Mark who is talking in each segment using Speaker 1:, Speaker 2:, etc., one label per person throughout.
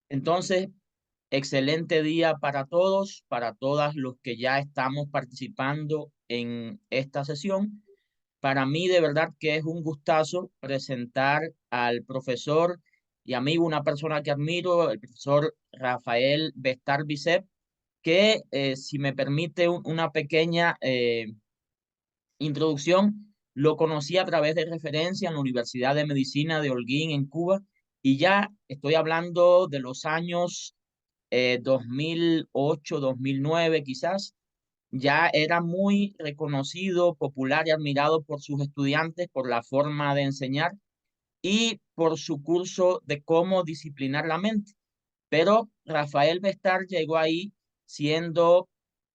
Speaker 1: Entonces, excelente día para todos, para todas los que ya estamos participando en esta sesión. Para mí, de verdad que es un gustazo presentar al profesor y amigo, una persona que admiro, el profesor Rafael Bestar Bicep, que si me permite una pequeña introducción, lo conocí a través de referencia en la Universidad de Medicina de Holguín en Cuba y ya estoy hablando de los años 2008, 2009 quizás, ya era muy reconocido, popular y admirado por sus estudiantes por la forma de enseñar y por su curso de cómo disciplinar la mente. Pero Rafael Bestar llegó ahí siendo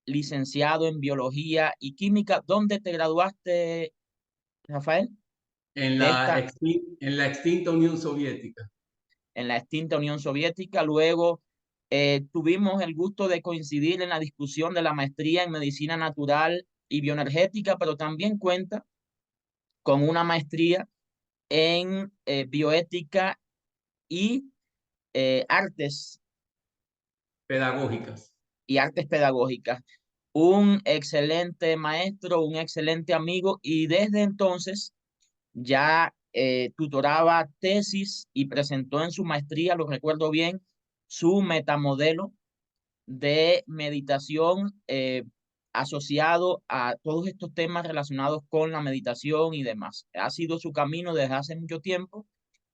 Speaker 1: licenciado en biología y química. ¿Dónde te graduaste, Rafael? De esta,
Speaker 2: En la extinta Unión Soviética.
Speaker 1: en la extinta Unión Soviética. Luego tuvimos el gusto de coincidir en la discusión de la maestría en medicina natural y bioenergética, pero también cuenta con una maestría en bioética y artes
Speaker 2: Pedagógicas.
Speaker 1: y artes pedagógicas. Un excelente maestro, un excelente amigo y desde entonces ya tutoraba tesis y presentó en su maestría, lo recuerdo bien, su metamodelo de meditación asociado a todos estos temas relacionados con la meditación y demás. Ha sido su camino desde hace mucho tiempo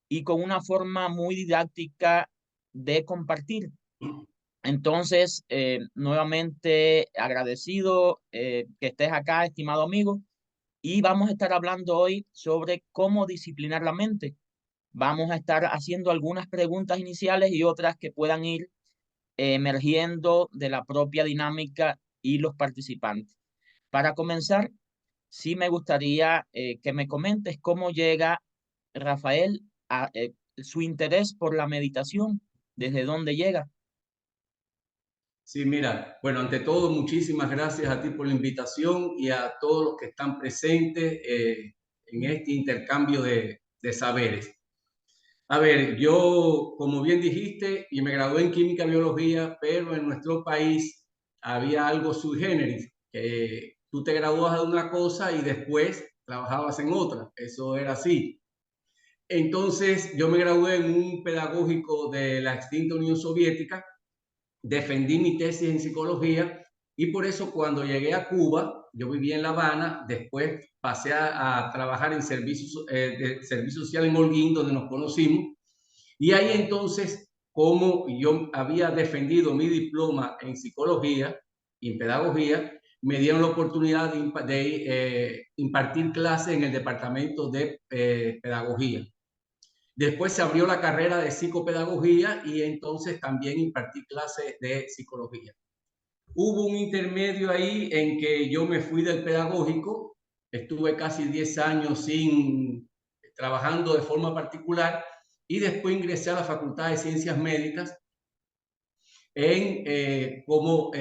Speaker 1: y con una forma muy didáctica de compartir. Entonces, nuevamente agradecido que estés acá, estimado amigo, y vamos a estar hablando hoy sobre cómo disciplinar la mente. Vamos a estar haciendo algunas preguntas iniciales y otras que puedan ir emergiendo de la propia dinámica y los participantes. Para comenzar, sí me gustaría que me comentes cómo llega Rafael a su interés por la meditación, desde dónde llega.
Speaker 2: Sí, mira, bueno, ante todo, muchísimas gracias a ti por la invitación y a todos los que están presentes en este intercambio de saberes. A ver, yo, como bien dijiste, y me gradué en química biología, pero en nuestro país había algo sui generis, que tú te graduabas de una cosa y después trabajabas en otra. Eso era así. Entonces, yo me gradué en un pedagógico de la extinta Unión Soviética, defendí mi tesis en psicología y por eso cuando llegué a Cuba, yo vivía en La Habana, después pasé a trabajar en servicio social en Holguín, donde nos conocimos, y ahí entonces, como yo había defendido mi diploma en psicología y en pedagogía, me dieron la oportunidad de impartir clases en el departamento de pedagogía. Después se abrió la carrera de psicopedagogía y entonces también impartí clases de psicología. Hubo un intermedio ahí en que yo me fui del pedagógico, estuve casi 10 años trabajando de forma particular y después ingresé a la Facultad de Ciencias Médicas como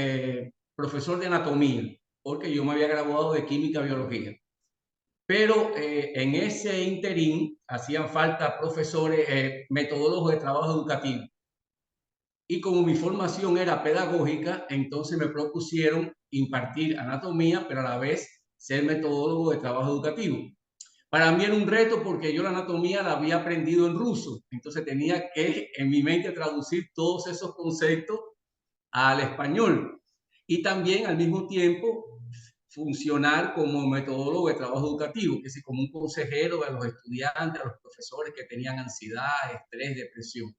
Speaker 2: profesor de anatomía, porque yo me había graduado de química biología. Pero en ese interín hacían falta profesores, metodólogos de trabajo educativo. Y como mi formación era pedagógica, entonces me propusieron impartir anatomía, pero a la vez ser metodólogo de trabajo educativo. Para mí era un reto porque yo la anatomía la había aprendido en ruso, entonces tenía que en mi mente traducir todos esos conceptos al español y también al mismo tiempo funcionar como metodólogo de trabajo educativo, que es como un consejero a los estudiantes, a los profesores que tenían ansiedad, estrés, depresión.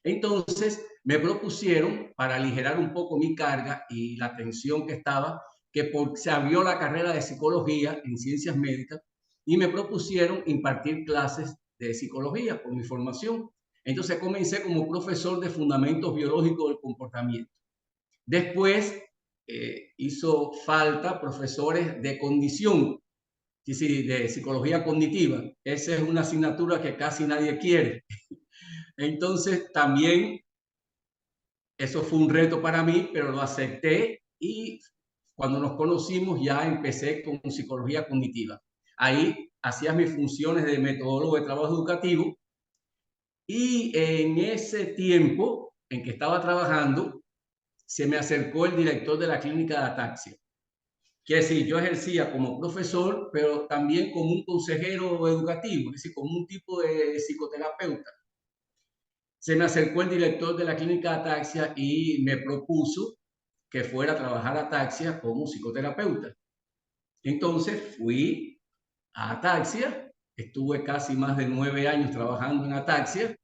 Speaker 2: Entonces me propusieron, para aligerar un poco mi carga y la tensión que estaba, se abrió la carrera de psicología en ciencias médicas y me propusieron impartir clases de psicología por mi formación. Entonces comencé como profesor de fundamentos biológicos del comportamiento. Después hizo falta profesores de condición, de psicología cognitiva. Esa es una asignatura que casi nadie quiere. Entonces también eso fue un reto para mí, pero lo acepté y cuando nos conocimos ya empecé con psicología cognitiva. Ahí hacía mis funciones de metodólogo de trabajo educativo Y en ese tiempo en que estaba trabajando, se me acercó el director de la clínica de ataxia. Quiere decir, yo ejercía como profesor, pero también como un consejero educativo, es decir, como un tipo de psicoterapeuta. Se me acercó el director de la clínica de ataxia y me propuso que fuera a trabajar a ataxia como psicoterapeuta. Entonces fui a ataxia, estuve casi más de 9 años trabajando en ataxia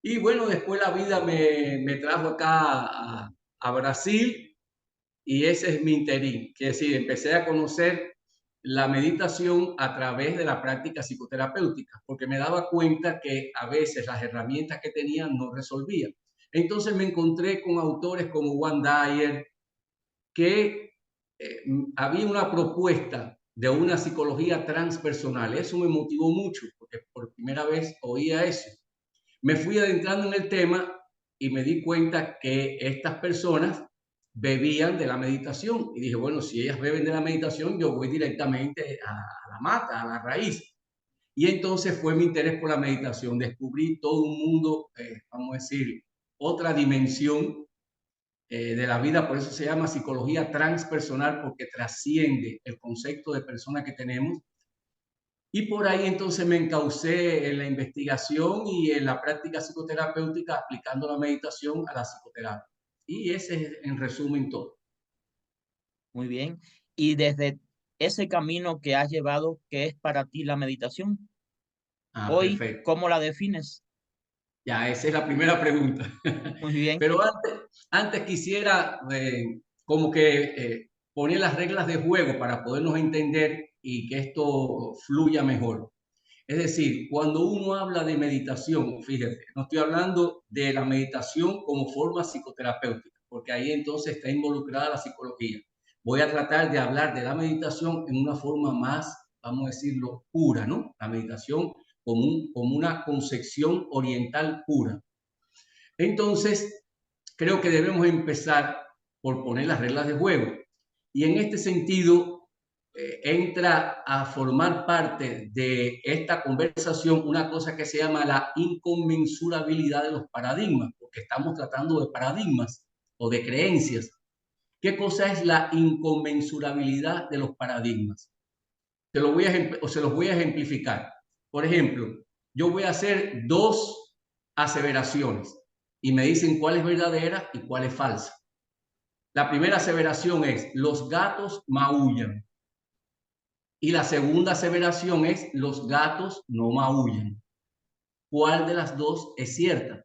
Speaker 2: y bueno, después la vida me trajo acá a Brasil y ese es mi interín. Quiere decir, empecé a conocer la meditación a través de la práctica psicoterapéutica, porque me daba cuenta que a veces las herramientas que tenía no resolvían. Entonces me encontré con autores como Juan Dyer, que había una propuesta de una psicología transpersonal. Eso me motivó mucho, porque por primera vez oía eso. Me fui adentrando en el tema y me di cuenta que estas personas bebían de la meditación. Y dije, bueno, si ellas beben de la meditación, yo voy directamente a la mata, a la raíz. Y entonces fue mi interés por la meditación. Descubrí todo un mundo, vamos a decir, otra dimensión de la vida. Por eso se llama psicología transpersonal, porque trasciende el concepto de persona que tenemos. Y por ahí entonces me encaucé en la investigación y en la práctica psicoterapéutica aplicando la meditación a la psicoterapia. Y ese es en resumen todo.
Speaker 1: Muy bien. Y desde ese camino que has llevado, ¿qué es para ti la meditación?
Speaker 2: Ah,
Speaker 1: Hoy,
Speaker 2: perfecto.
Speaker 1: ¿cómo la defines?
Speaker 2: Ya, esa es la primera pregunta.
Speaker 1: Muy bien.
Speaker 2: Pero antes quisiera como que poner las reglas de juego para podernos entender y que esto fluya mejor. Es decir, cuando uno habla de meditación, fíjate, no estoy hablando de la meditación como forma psicoterapéutica, porque ahí entonces está involucrada la psicología. Voy a tratar de hablar de la meditación en una forma más, vamos a decirlo, pura, ¿no? La meditación como una concepción oriental pura. Entonces, creo que debemos empezar por poner las reglas de juego. Y en este sentido, entra a formar parte de esta conversación una cosa que se llama la inconmensurabilidad de los paradigmas, porque estamos tratando de paradigmas o de creencias. ¿Qué cosa es la inconmensurabilidad de los paradigmas? Se los voy a ejemplificar. Por ejemplo, yo voy a hacer dos aseveraciones y me dicen cuál es verdadera y cuál es falsa. La primera aseveración es, los gatos maullan. Y la segunda aseveración es, los gatos no maullan. ¿Cuál de las dos es cierta?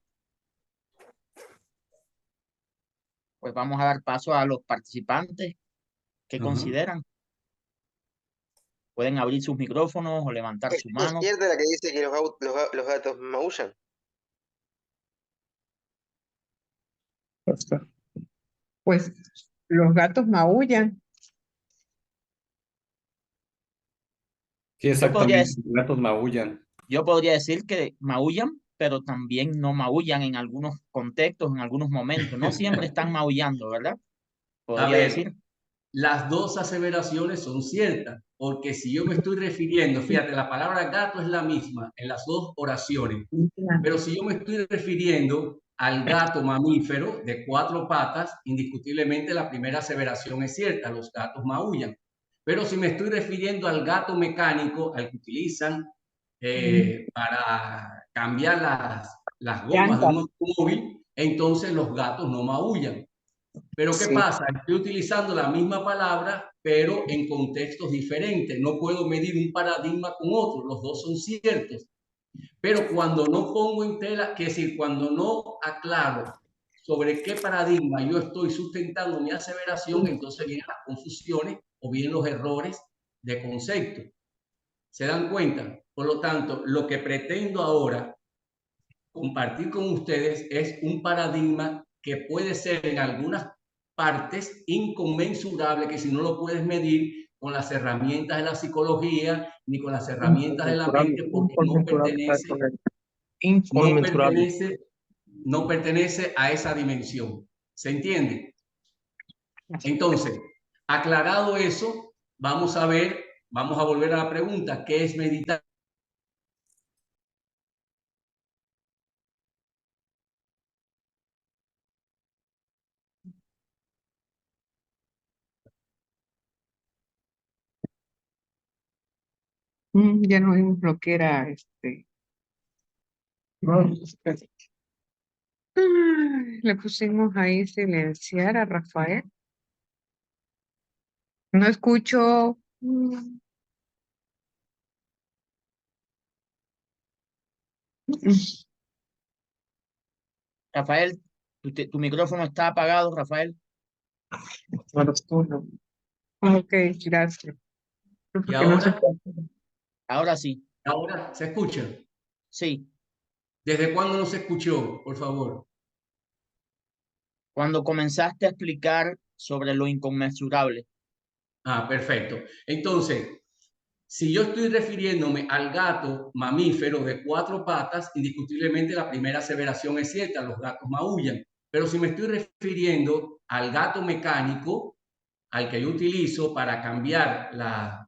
Speaker 1: Pues vamos a dar paso a los participantes que
Speaker 2: Ajá.
Speaker 1: consideran. Pueden abrir sus micrófonos o levantar su
Speaker 3: Es
Speaker 1: mano.
Speaker 3: cierta la que dice que los gatos maullan.
Speaker 4: Pues los gatos maullan.
Speaker 5: Sí,
Speaker 1: Yo podría,
Speaker 5: exactamente. Los gatos maullan.
Speaker 1: yo podría decir que maullan, pero también no maullan en algunos contextos, en algunos momentos. No siempre están maullando, ¿verdad?
Speaker 2: A
Speaker 1: Podría decir.
Speaker 2: ver, las dos aseveraciones son ciertas, porque si yo me estoy refiriendo, fíjate, la palabra gato es la misma en las dos oraciones, pero si yo me estoy refiriendo al gato mamífero de 4 patas, indiscutiblemente la primera aseveración es cierta, los gatos maullan. Pero si me estoy refiriendo al gato mecánico, al que utilizan para cambiar las gomas de un
Speaker 4: Llantas.
Speaker 2: automóvil, entonces los gatos no maullan. Pero ¿qué
Speaker 4: Sí.
Speaker 2: pasa? Estoy utilizando la misma palabra, pero en contextos diferentes. No puedo medir un paradigma con otro, los dos son ciertos. Pero cuando no pongo en tela, que decir, cuando no aclaro sobre qué paradigma yo estoy sustentando mi aseveración, entonces vienen las confusiones o vienen los errores de concepto. ¿Se dan cuenta? Por lo tanto, lo que pretendo ahora compartir con ustedes es un paradigma que puede ser en algunas partes inconmensurable, que si no lo puedes medir con las herramientas de la psicología ni con las herramientas de la
Speaker 4: Inconmensurable,
Speaker 2: mente, porque
Speaker 4: inconmensurable, está correcto. Inconmensurable.
Speaker 2: no pertenece a esa dimensión. ¿Se entiende? Entonces, aclarado eso, vamos a ver, vamos a volver a la pregunta, ¿qué es meditar?
Speaker 4: Ya no vimos lo que era le pusimos ahí silenciar a Rafael. No escucho.
Speaker 1: Rafael, tu micrófono está apagado, Rafael.
Speaker 4: Bueno, tú no. Ok, gracias.
Speaker 2: ¿Y
Speaker 4: Porque no se
Speaker 2: ahora?
Speaker 1: Ahora sí,
Speaker 2: ¿Ahora se escucha?
Speaker 1: sí.
Speaker 2: ¿Desde cuándo no se escuchó, por favor?
Speaker 1: Cuando comenzaste a explicar sobre lo inconmensurable.
Speaker 2: Ah, perfecto. Entonces, si yo estoy refiriéndome al gato mamífero de 4 patas, indiscutiblemente la primera aseveración es cierta, los gatos maullan. Pero si me estoy refiriendo al gato mecánico, al que yo utilizo para cambiar las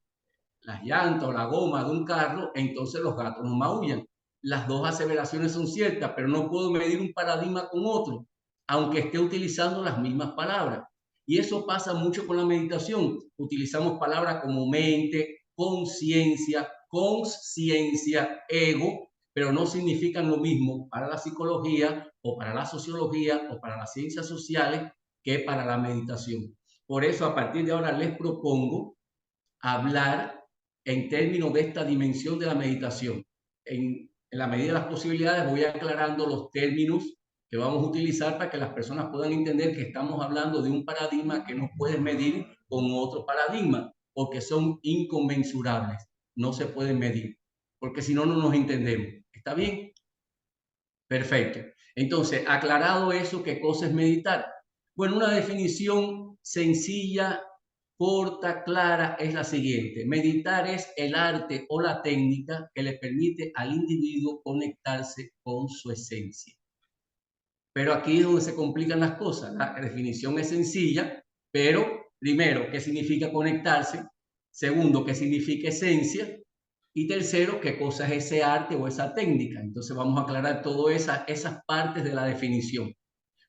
Speaker 2: llantas o la goma de un carro, entonces los gatos no maullan. Las dos aseveraciones son ciertas, pero no puedo medir un paradigma con otro, aunque esté utilizando las mismas palabras. Y eso pasa mucho con la meditación. Utilizamos palabras como mente, conciencia, consciencia, ego, pero no significan lo mismo para la psicología o para la sociología o para las ciencias sociales que para la meditación. Por eso, a partir de ahora les propongo hablar en términos de esta dimensión de la meditación. En la medida de las posibilidades voy aclarando los términos que vamos a utilizar para que las personas puedan entender que estamos hablando de un paradigma que no pueden medir con otro paradigma, porque son inconmensurables, no se pueden medir, porque si no, no nos entendemos. ¿Está bien? Perfecto. Entonces, aclarado eso, ¿qué cosa es meditar? Bueno, una definición sencilla, corta, clara, es la siguiente. Meditar es el arte o la técnica que le permite al individuo conectarse con su esencia. Pero aquí es donde se complican las cosas. La definición es sencilla, pero primero, ¿qué significa conectarse? Segundo, ¿qué significa esencia? Y tercero, ¿qué cosa es ese arte o esa técnica? Entonces vamos a aclarar todas esas partes de la definición.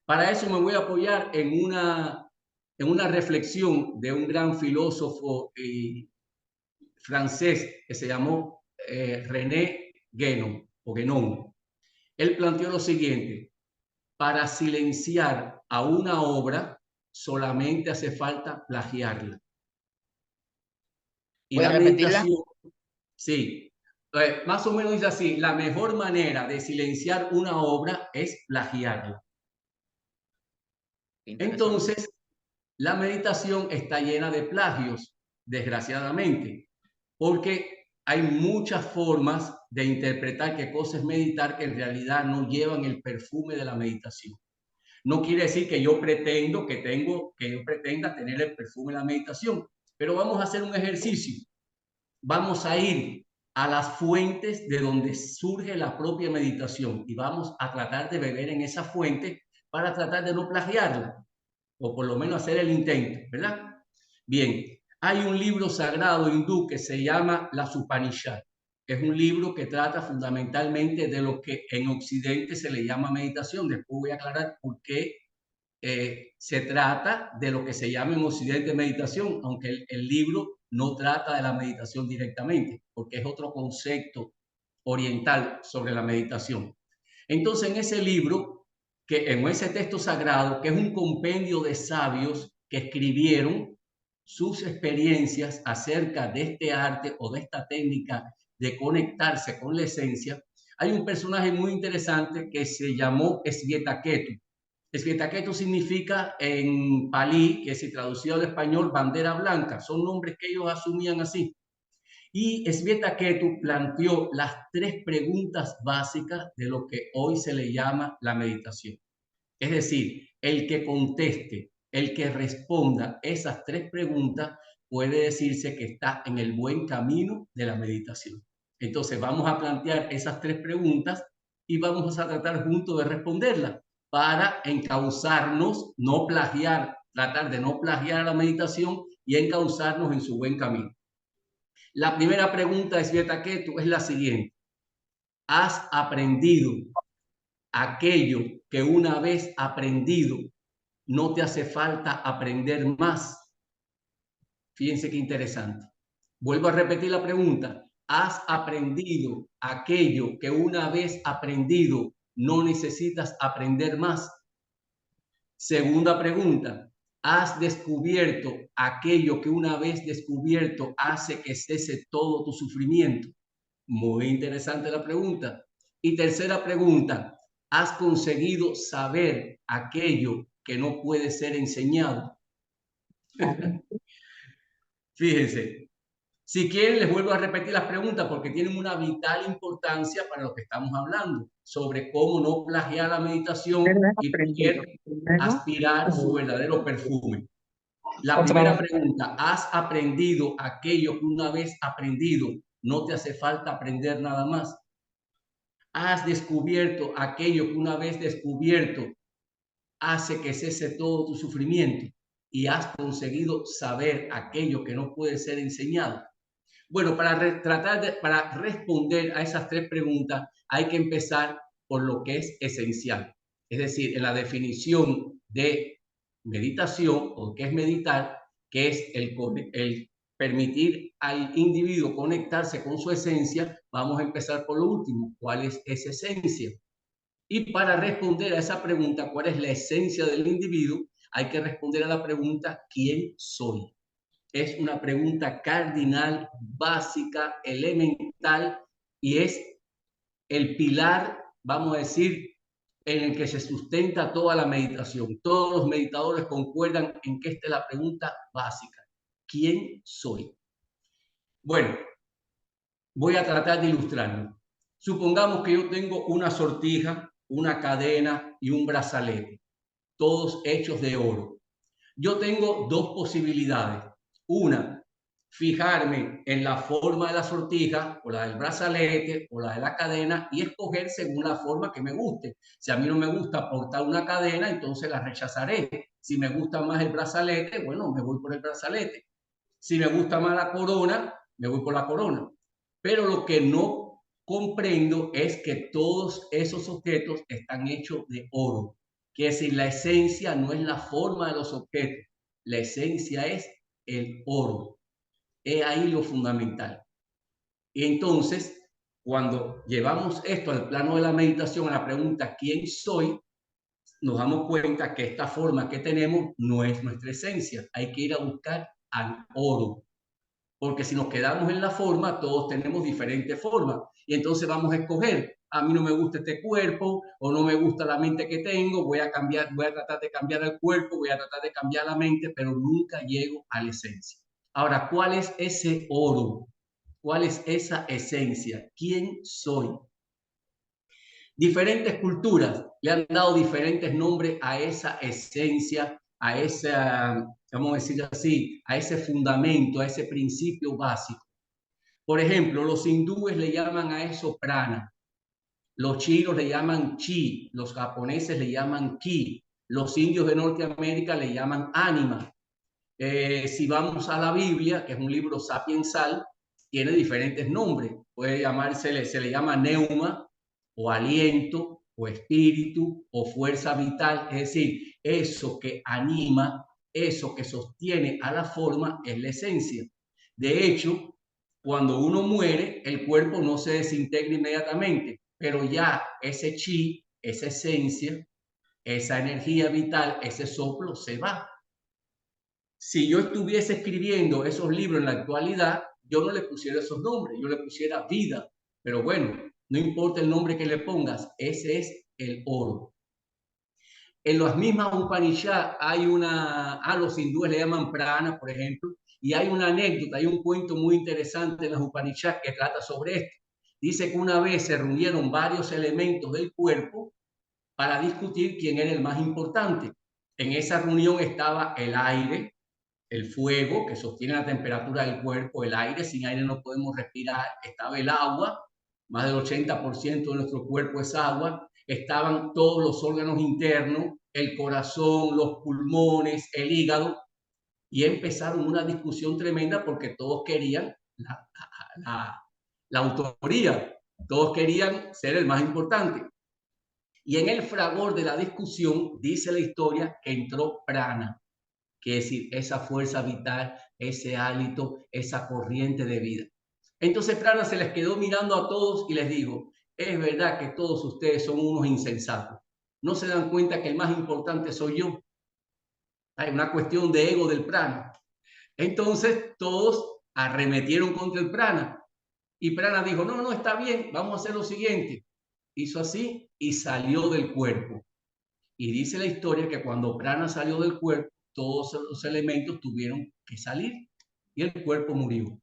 Speaker 2: Para eso me voy a apoyar en una reflexión de un gran filósofo francés que se llamó René Guénon, o Guénon. Él planteó lo siguiente: para silenciar a una obra solamente hace falta plagiarla. Y
Speaker 1: ¿Puedes
Speaker 2: la
Speaker 1: repetirla?
Speaker 2: meditación, sí, más o menos es así: la mejor manera de silenciar una obra es plagiarla. Entonces, la meditación está llena de plagios, desgraciadamente, porque hay muchas formas de interpretar qué cosa es meditar que en realidad no llevan el perfume de la meditación. No quiere decir que yo pretenda tener el perfume de la meditación, pero vamos a hacer un ejercicio. Vamos a ir a las fuentes de donde surge la propia meditación y vamos a tratar de beber en esa fuente para tratar de no plagiarla, o por lo menos hacer el intento, ¿verdad? Bien, hay un libro sagrado hindú que se llama Las Upanishads. Es un libro que trata fundamentalmente de lo que en Occidente se le llama meditación. Después voy a aclarar por qué se trata de lo que se llama en Occidente meditación, aunque el libro no trata de la meditación directamente, porque es otro concepto oriental sobre la meditación. Entonces, en ese libro, en ese texto sagrado, que es un compendio de sabios que escribieron sus experiencias acerca de este arte o de esta técnica de conectarse con la esencia, hay un personaje muy interesante que se llamó Svetaketu. Svetaketu significa en palí, que si traducido al español, bandera blanca. Son nombres que ellos asumían así. Y Svetaketu planteó las 3 preguntas básicas de lo que hoy se le llama la meditación. Es decir, el que conteste, el que responda esas 3 preguntas puede decirse que está en el buen camino de la meditación. Entonces vamos a plantear esas 3 preguntas y vamos a tratar juntos de responderlas para encauzarnos, no plagiar, tratar de no plagiar la meditación y encauzarnos en su buen camino. La primera pregunta de Svetaketu es la siguiente: ¿has aprendido aquello que una vez aprendido no te hace falta aprender más? Fíjense qué interesante. Vuelvo a repetir la pregunta: ¿Has aprendido aquello que una vez aprendido no necesitas aprender más? Segunda pregunta, ¿has descubierto aquello que una vez descubierto hace que cese todo tu sufrimiento? Muy interesante la pregunta. Y tercera pregunta, ¿has conseguido saber aquello que no puede ser enseñado? Fíjense, si quieren les vuelvo a repetir las preguntas porque tienen una vital importancia para lo que estamos hablando, sobre cómo no plagiar la meditación
Speaker 4: ¿Verdad?
Speaker 2: y
Speaker 4: Aprendido.
Speaker 2: poder
Speaker 4: Primero,
Speaker 2: aspirar su verdadero perfume. La
Speaker 5: Otra
Speaker 2: primera
Speaker 5: vez.
Speaker 2: pregunta, ¿has aprendido aquello que una vez aprendido no te hace falta aprender nada más? ¿Has descubierto aquello que una vez descubierto hace que cese todo tu sufrimiento? ¿Y has conseguido saber aquello que no puede ser enseñado? Bueno, para responder a esas tres preguntas hay que empezar por lo que es esencial. Es decir, en la definición de meditación o qué es meditar, que es el permitir al individuo conectarse con su esencia, vamos a empezar por lo último. ¿Cuál es esa esencia? Y para responder a esa pregunta, ¿cuál es la esencia del individuo? Hay que responder a la pregunta, ¿quién soy? Es una pregunta cardinal, básica, elemental y es el pilar, vamos a decir, en el que se sustenta toda la meditación. Todos los meditadores concuerdan en que esta es la pregunta básica. ¿Quién soy? Bueno, voy a tratar de ilustrarlo. Supongamos que yo tengo una sortija, una cadena y un brazalete, todos hechos de oro. Yo tengo dos posibilidades. Una, fijarme en la forma de la sortija, o la del brazalete, o la de la cadena, y escoger según la forma que me guste. Si a mí no me gusta portar una cadena, entonces la rechazaré. Si me gusta más el brazalete, bueno, me voy por el brazalete. Si me gusta más la corona, me voy por la corona. Pero lo que no comprendo es que todos esos objetos están hechos de oro. Quiere decir, la esencia no es la forma de los objetos, la esencia es el oro. Es ahí lo fundamental. Y entonces, cuando llevamos esto al plano de la meditación, a la pregunta ¿quién soy?, nos damos cuenta que esta forma que tenemos no es nuestra esencia. Hay que ir a buscar al oro. Porque si nos quedamos en la forma, todos tenemos diferentes formas. Y entonces vamos a escoger, a mí no me gusta este cuerpo, o no me gusta la mente que tengo, voy a tratar de cambiar el cuerpo, voy a tratar de cambiar la mente, pero nunca llego a la esencia. Ahora, ¿cuál es ese oro? ¿Cuál es esa esencia? ¿Quién soy? Diferentes culturas le han dado diferentes nombres a esa esencia, a esa, vamos a decir así, a ese fundamento, a ese principio básico. Por ejemplo, los hindúes le llaman a eso prana, los chinos le llaman chi, los japoneses le llaman ki, los indios de Norteamérica le llaman ánima. Si vamos a la Biblia, que es un libro sapiensal, tiene diferentes nombres. Puede llamarse, se le llama neuma, o aliento, o espíritu, o fuerza vital. Es decir, eso que anima, eso que sostiene a la forma es la esencia. De hecho, cuando uno muere, el cuerpo no se desintegra inmediatamente, pero ya ese chi, esa esencia, esa energía vital, ese soplo se va. Si yo estuviese escribiendo esos libros en la actualidad, yo no le pusiera esos nombres, yo le pusiera vida. Pero bueno, no importa el nombre que le pongas, ese es el oro. En las mismas Upanishads hay a los hindúes le llaman prana, por ejemplo, y hay una anécdota, hay un cuento muy interesante en las Upanishads que trata sobre esto. Dice que una vez se reunieron varios elementos del cuerpo para discutir quién era el más importante. En esa reunión estaba el aire, el fuego que sostiene la temperatura del cuerpo, el aire, sin aire no podemos respirar, estaba el agua, más del 80% de nuestro cuerpo es agua, estaban todos los órganos internos, el corazón, los pulmones, el hígado, y empezaron una discusión tremenda porque todos querían la autoría, todos querían ser el más importante. Y en el fragor de la discusión, dice la historia, que entró prana, que es decir, esa fuerza vital, ese hálito, esa corriente de vida. Entonces Prana se les quedó mirando a todos y les dijo, es verdad que todos ustedes son unos insensatos. ¿No se dan cuenta que el más importante soy yo? Hay una cuestión de ego del Prana. Entonces todos arremetieron contra el Prana. Y Prana dijo, no, no, está bien, vamos a hacer lo siguiente. Hizo así y salió del cuerpo. Y dice la historia que cuando Prana salió del cuerpo, todos los elementos tuvieron que salir y el cuerpo murió.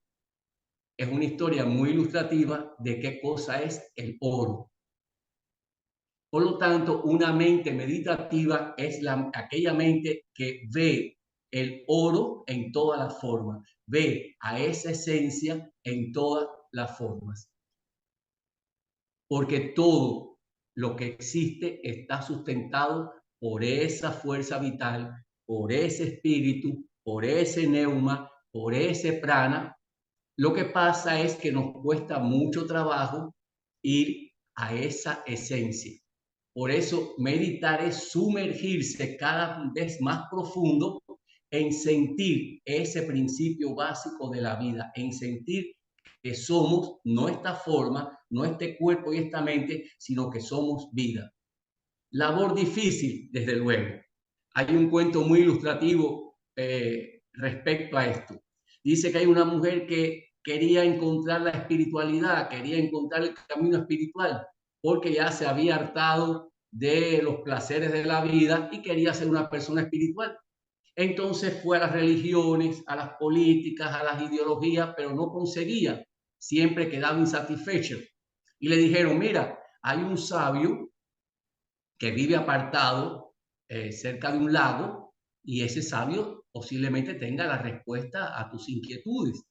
Speaker 2: Es una historia muy ilustrativa de qué cosa es el oro. Por lo tanto, una mente meditativa es aquella mente que ve el oro en todas las formas, ve a esa esencia en todas las formas. Porque todo lo que existe está sustentado por esa fuerza vital, por ese espíritu, por ese neuma, por ese prana. Lo que pasa es que nos cuesta mucho trabajo ir a esa esencia. Por eso meditar es sumergirse cada vez más profundo en sentir ese principio básico de la vida, en sentir que somos no esta forma, no este cuerpo y esta mente, sino que somos vida. Labor difícil, desde luego. Hay un cuento muy ilustrativo respecto a esto. Dice que hay una mujer que quería encontrar la espiritualidad, quería encontrar el camino espiritual, porque ya se había hartado de los placeres de la vida y quería ser una persona espiritual. Entonces fue a las religiones, a las políticas, a las ideologías, pero no conseguía. Siempre quedaba insatisfecho. Y le dijeron, mira, hay un sabio que vive apartado cerca de un lago y ese sabio posiblemente tenga la respuesta a tus inquietudes.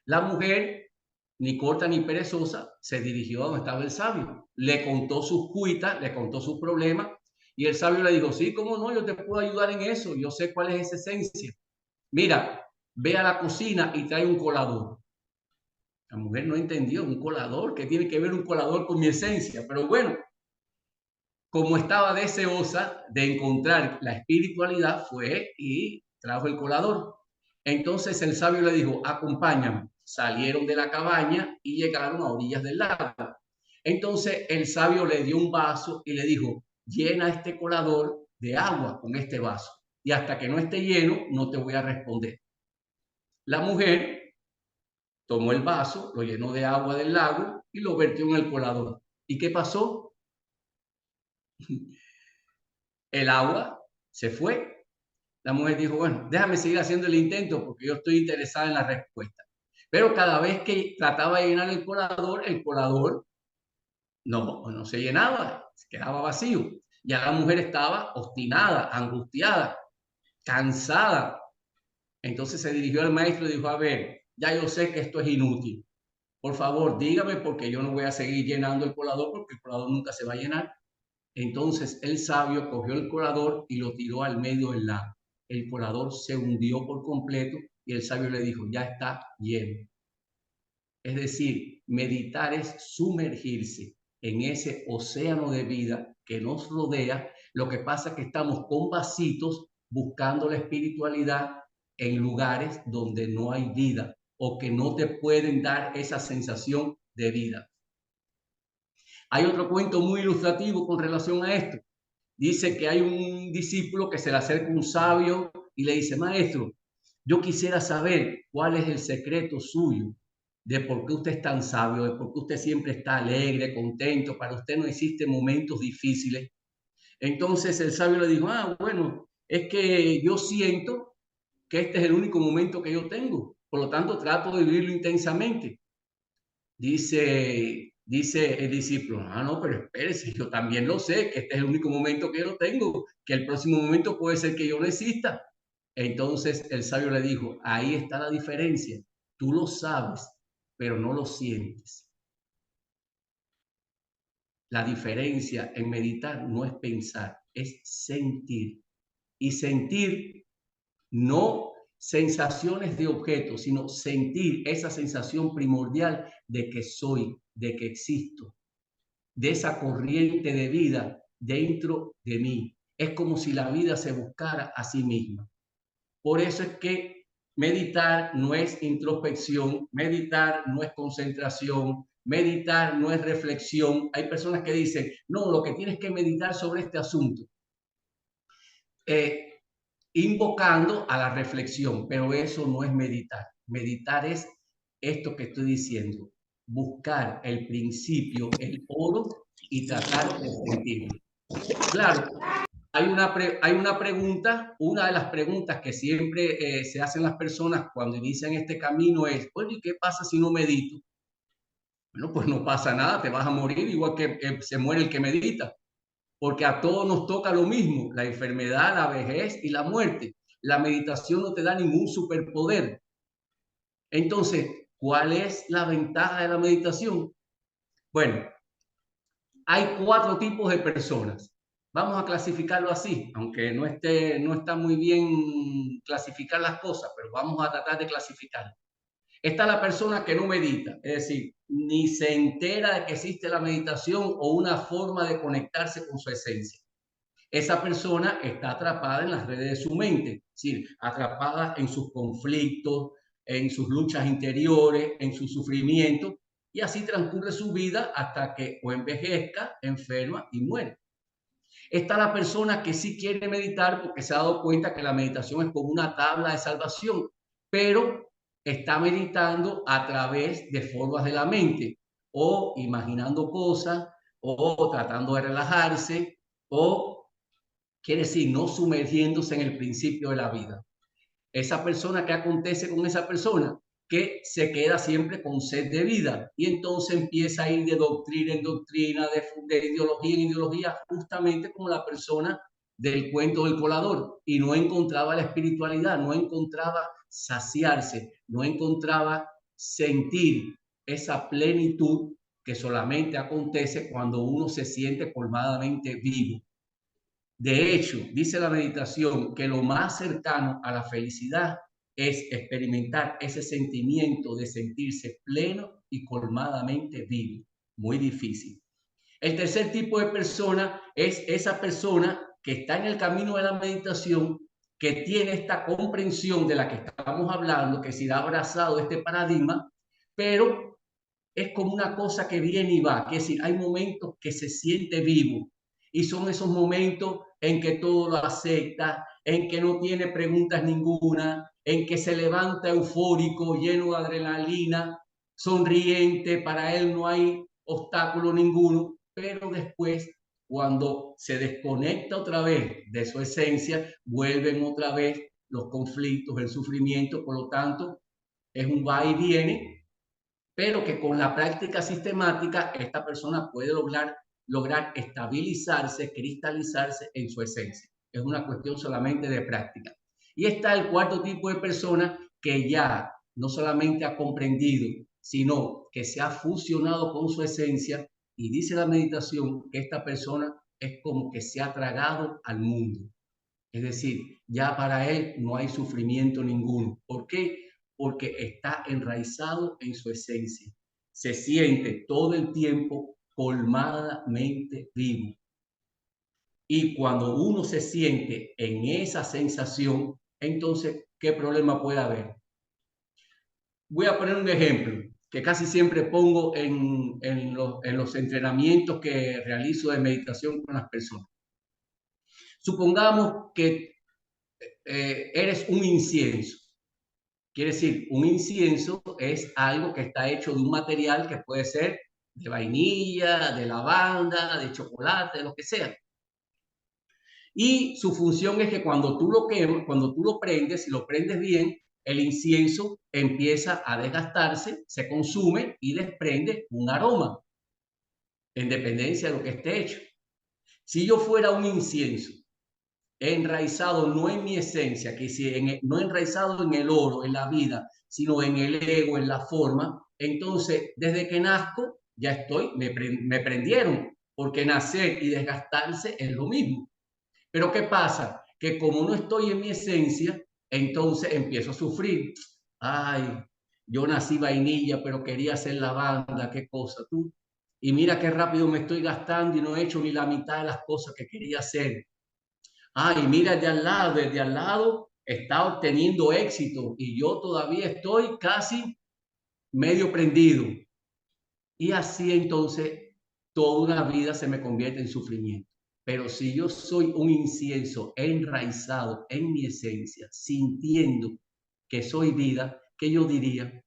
Speaker 2: La mujer, ni corta ni perezosa, se dirigió a donde estaba el sabio. Le contó sus cuitas, le contó sus problemas y el sabio le dijo, sí, cómo no, yo te puedo ayudar en eso, yo sé cuál es esa esencia. Mira, ve a la cocina y trae un colador. La mujer no entendió, un colador, ¿qué tiene que ver un colador con mi esencia? Pero bueno, como estaba deseosa de encontrar la espiritualidad, fue y trajo el colador. Entonces el sabio le dijo, acompáñame. Salieron de la cabaña y llegaron a orillas del lago. Entonces el sabio le dio un vaso y le dijo, llena este colador de agua con este vaso. Y hasta que no esté lleno, no te voy a responder. La mujer tomó el vaso, lo llenó de agua del lago y lo vertió en el colador. ¿Y qué pasó? El agua se fue. La mujer dijo, bueno, déjame seguir haciendo el intento porque yo estoy interesada en la respuesta. Pero cada vez que trataba de llenar el colador no se llenaba, se quedaba vacío. Ya la mujer estaba obstinada, angustiada, cansada. Entonces se dirigió al maestro y dijo, a ver, ya yo sé que esto es inútil. Por favor, dígame porque yo no voy a seguir llenando el colador porque el colador nunca se va a llenar. Entonces el sabio cogió el colador y lo tiró al medio del lago. El colador se hundió por completo y el sabio le dijo, ya está lleno. Es decir, meditar es sumergirse en ese océano de vida que nos rodea. Lo que pasa es que estamos con vasitos buscando la espiritualidad en lugares donde no hay vida o que no te pueden dar esa sensación de vida. Hay otro cuento muy ilustrativo con relación a esto. Dice que hay un discípulo que se le acerca a un sabio y le dice, maestro, yo quisiera saber cuál es el secreto suyo de por qué usted es tan sabio, de por qué usted siempre está alegre, contento, para usted no existen momentos difíciles. Entonces el sabio le dijo, bueno, es que yo siento que este es el único momento que yo tengo, por lo tanto trato de vivirlo intensamente. Dice el discípulo, no, pero espérese, yo también lo sé, que este es el único momento que yo tengo, que el próximo momento puede ser que yo no exista. Entonces el sabio le dijo, ahí está la diferencia, tú lo sabes, pero no lo sientes. La diferencia en meditar no es pensar, es sentir. Y sentir no sensaciones de objetos, sino sentir esa sensación primordial de que soy, de que existo, de esa corriente de vida dentro de mí. Es como si la vida se buscara a sí misma. Por eso es que meditar no es introspección, meditar no es concentración, meditar no es reflexión. Hay personas que dicen, no, lo que tienes que meditar sobre este asunto. Invocando a la reflexión, pero eso no es meditar. Meditar es esto que estoy diciendo, buscar el principio, el oro y tratar de sentirlo. Claro, hay una pregunta, una de las preguntas que siempre se hacen las personas cuando inician este camino es, bueno, ¿y qué pasa si no medito? Bueno, pues no pasa nada, te vas a morir igual que se muere el que medita, porque a todos nos toca lo mismo, la enfermedad, la vejez y la muerte. La meditación no te da ningún superpoder. Entonces, ¿cuál es la ventaja de la meditación? Bueno, hay 4 tipos de personas. Vamos a clasificarlo así, aunque no está muy bien clasificar las cosas, pero vamos a tratar de clasificarlo. Está la persona que no medita, es decir, ni se entera de que existe la meditación o una forma de conectarse con su esencia. Esa persona está atrapada en las redes de su mente, es decir, atrapada en sus conflictos, en sus luchas interiores, en su sufrimiento, y así transcurre su vida hasta que o envejezca, enferma y muere. Está la persona que sí quiere meditar porque se ha dado cuenta que la meditación es como una tabla de salvación, pero está meditando a través de formas de la mente, o imaginando cosas, o tratando de relajarse, o quiere decir no sumergiéndose en el principio de la vida. Esa persona, ¿qué acontece con esa persona? Que se queda siempre con sed de vida y entonces empieza a ir de doctrina en doctrina, de ideología en ideología, justamente como la persona del cuento del colador, y no encontraba la espiritualidad, no encontraba saciarse, no encontraba sentir esa plenitud que solamente acontece cuando uno se siente colmadamente vivo. De hecho, dice la meditación que lo más cercano a la felicidad es experimentar ese sentimiento de sentirse pleno y colmadamente vivo. Muy difícil. El tercer tipo de persona es esa persona que está en el camino de la meditación, que tiene esta comprensión de la que estamos hablando, que se ha abrazado este paradigma, pero es como una cosa que viene y va, que es decir, hay momentos que se siente vivo y son esos momentos en que todo lo acepta, en que no tiene preguntas ninguna, en que se levanta eufórico, lleno de adrenalina, sonriente, para él no hay obstáculo ninguno, pero después, cuando se desconecta otra vez de su esencia, vuelven otra vez los conflictos, el sufrimiento, por lo tanto, es un va y viene, pero que con la práctica sistemática esta persona puede lograr estabilizarse, cristalizarse en su esencia. Es una cuestión solamente de práctica. Y está el cuarto tipo de persona que ya no solamente ha comprendido, sino que se ha fusionado con su esencia, y dice la meditación que esta persona es como que se ha tragado al mundo. Es decir, ya para él no hay sufrimiento ninguno. ¿Por qué? Porque está enraizado en su esencia. Se siente todo el tiempo colmadamente vivo. Y cuando uno se siente en esa sensación, entonces, ¿qué problema puede haber? Voy a poner un ejemplo que casi siempre pongo en los entrenamientos que realizo de meditación con las personas. Supongamos que eres un incienso. Quiere decir, un incienso es algo que está hecho de un material que puede ser de vainilla, de lavanda, de chocolate, de lo que sea. Y su función es que cuando tú lo quemas, cuando tú lo prendes, si lo prendes bien, el incienso empieza a desgastarse, se consume y desprende un aroma, en dependencia de lo que esté hecho. Si yo fuera un incienso enraizado no en mi esencia, que si no enraizado en el oro, en la vida, sino en el ego, en la forma, entonces desde que nazco ya estoy, me prendieron, porque nacer y desgastarse es lo mismo. Pero ¿qué pasa? Que como no estoy en mi esencia, entonces empiezo a sufrir. Ay, yo nací vainilla, pero quería ser lavanda, qué cosa tú. Y mira qué rápido me estoy gastando y no he hecho ni la mitad de las cosas que quería hacer. Ay, mira de al lado, desde al lado, está obteniendo éxito y yo todavía estoy casi medio prendido. Y así entonces toda una vida se me convierte en sufrimiento. Pero si yo soy un incienso enraizado en mi esencia, sintiendo que soy vida, ¿qué yo diría?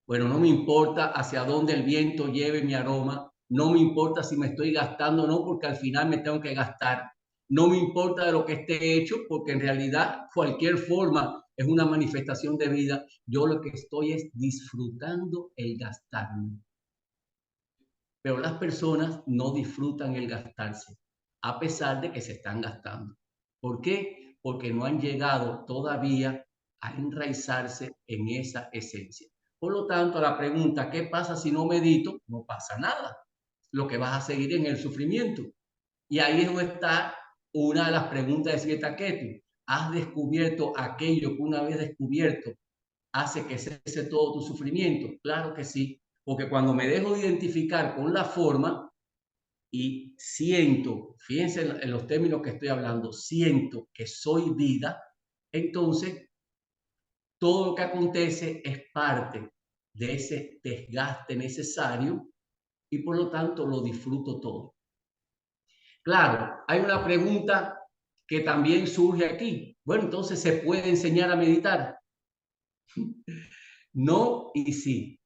Speaker 2: Bueno, no me importa hacia dónde el viento lleve mi aroma, no me importa si me estoy gastando o no, porque al final me tengo que gastar. No me importa de lo que esté hecho, porque en realidad cualquier forma es una manifestación de vida. Yo lo que estoy es disfrutando el gastarme. Pero las personas no disfrutan el gastarse, a pesar de que se están gastando. ¿Por qué? Porque no han llegado todavía a enraizarse en esa esencia. Por lo tanto, la pregunta, ¿qué pasa si no medito? No pasa nada. Lo que vas a seguir en el sufrimiento. Y ahí es donde está una de las preguntas de Siddhartha Kettu. ¿Has descubierto aquello que una vez descubierto hace que cese todo tu sufrimiento? Claro que sí, porque cuando me dejo de identificar con la forma y siento, fíjense en los términos que estoy hablando, siento que soy vida, entonces todo lo que acontece es parte de ese desgaste necesario y por lo tanto lo disfruto todo. Claro, hay una pregunta que también surge aquí. Bueno, entonces, ¿se puede enseñar a meditar? No y sí.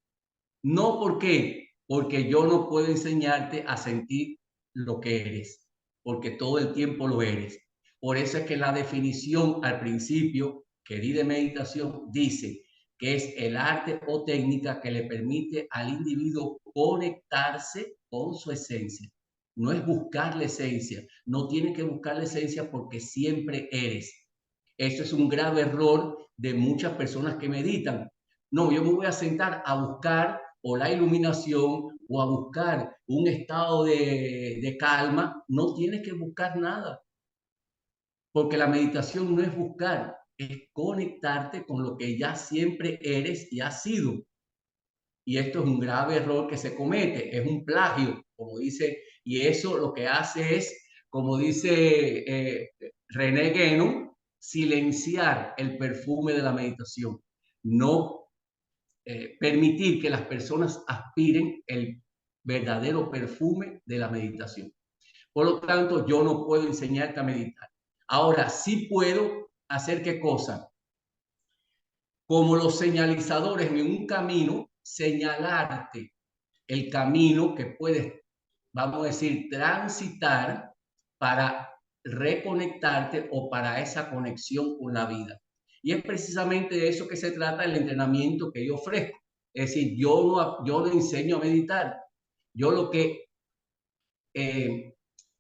Speaker 2: No, ¿por qué? Porque yo no puedo enseñarte a sentir lo que eres, porque todo el tiempo lo eres. Por eso es que la definición al principio que di de meditación dice que es el arte o técnica que le permite al individuo conectarse con su esencia. No es buscar la esencia, no tiene que buscar la esencia porque siempre eres. Eso es un grave error de muchas personas que meditan. No, yo me voy a sentar a buscar o la iluminación o a buscar un estado de calma. No tienes que buscar nada, porque la meditación no es buscar, es conectarte con lo que ya siempre eres y has sido. Y esto es un grave error que se comete, es un plagio, como dice, y eso lo que hace es, como dice René Guénon, silenciar el perfume de la meditación, no permitir que las personas aspiren el verdadero perfume de la meditación. Por lo tanto, yo no puedo enseñarte a meditar. Ahora, sí puedo hacer qué cosa. Como los señalizadores en un camino, señalarte el camino que puedes, vamos a decir, transitar para reconectarte o para esa conexión con la vida. Y es precisamente de eso que se trata el entrenamiento que yo ofrezco. Es decir, yo no enseño a meditar. Yo lo que,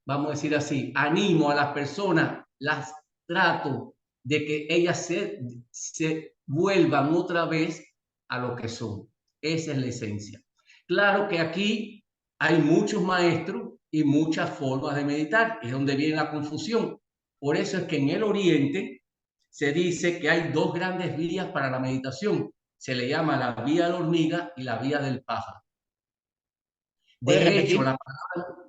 Speaker 2: vamos a decir así, animo a las personas, las trato de que ellas se vuelvan otra vez a lo que son. Esa es la esencia. Claro que aquí hay muchos maestros y muchas formas de meditar. Es donde viene la confusión. Por eso es que en el Oriente se dice que hay dos grandes vías para la meditación. Se le llama la vía de la hormiga y la vía del pájaro. De hecho, la palabra,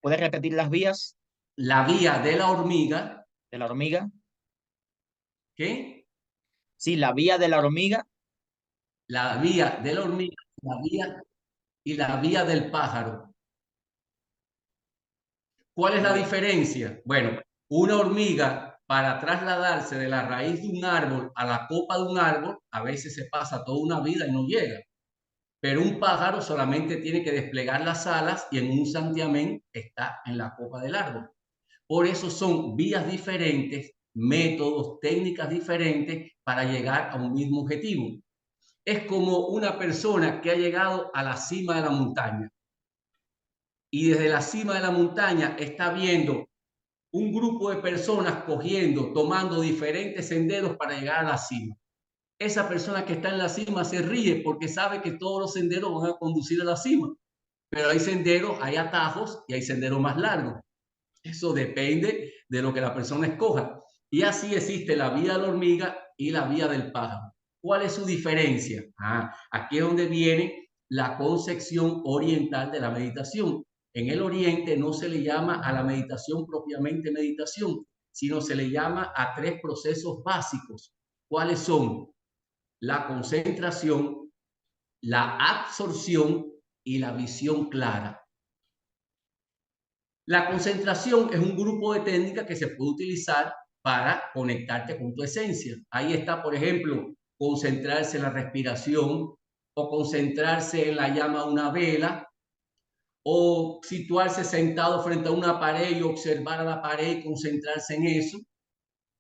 Speaker 1: ¿Puedes repetir las vías
Speaker 2: la vía de la hormiga,
Speaker 1: de la hormiga?
Speaker 2: ¿qué?
Speaker 1: Sí, la vía de la hormiga.
Speaker 2: La vía de la hormiga, la vía y la vía del pájaro. ¿Cuál es la diferencia? Bueno, una hormiga para trasladarse de la raíz de un árbol a la copa de un árbol, a veces se pasa toda una vida y no llega. Pero un pájaro solamente tiene que desplegar las alas y en un santiamén está en la copa del árbol. Por eso son vías diferentes, métodos, técnicas diferentes para llegar a un mismo objetivo. Es como una persona que ha llegado a la cima de la montaña y desde la cima de la montaña está viendo un grupo de personas cogiendo, tomando diferentes senderos para llegar a la cima. Esa persona que está en la cima se ríe porque sabe que todos los senderos van a conducir a la cima, pero hay senderos, hay atajos y hay senderos más largos. Eso depende de lo que la persona escoja. Y así existe la vía de la hormiga y la vía del pájaro. ¿Cuál es su diferencia? Aquí es donde viene la concepción oriental de la meditación. En el oriente no se le llama a la meditación propiamente meditación, sino se le llama a 3 procesos básicos. ¿Cuáles son? La concentración, la absorción y la visión clara. La concentración es un grupo de técnicas que se puede utilizar para conectarte con tu esencia. Ahí está, por ejemplo, concentrarse en la respiración o concentrarse en la llama de una vela o situarse sentado frente a una pared y observar a la pared y concentrarse en eso.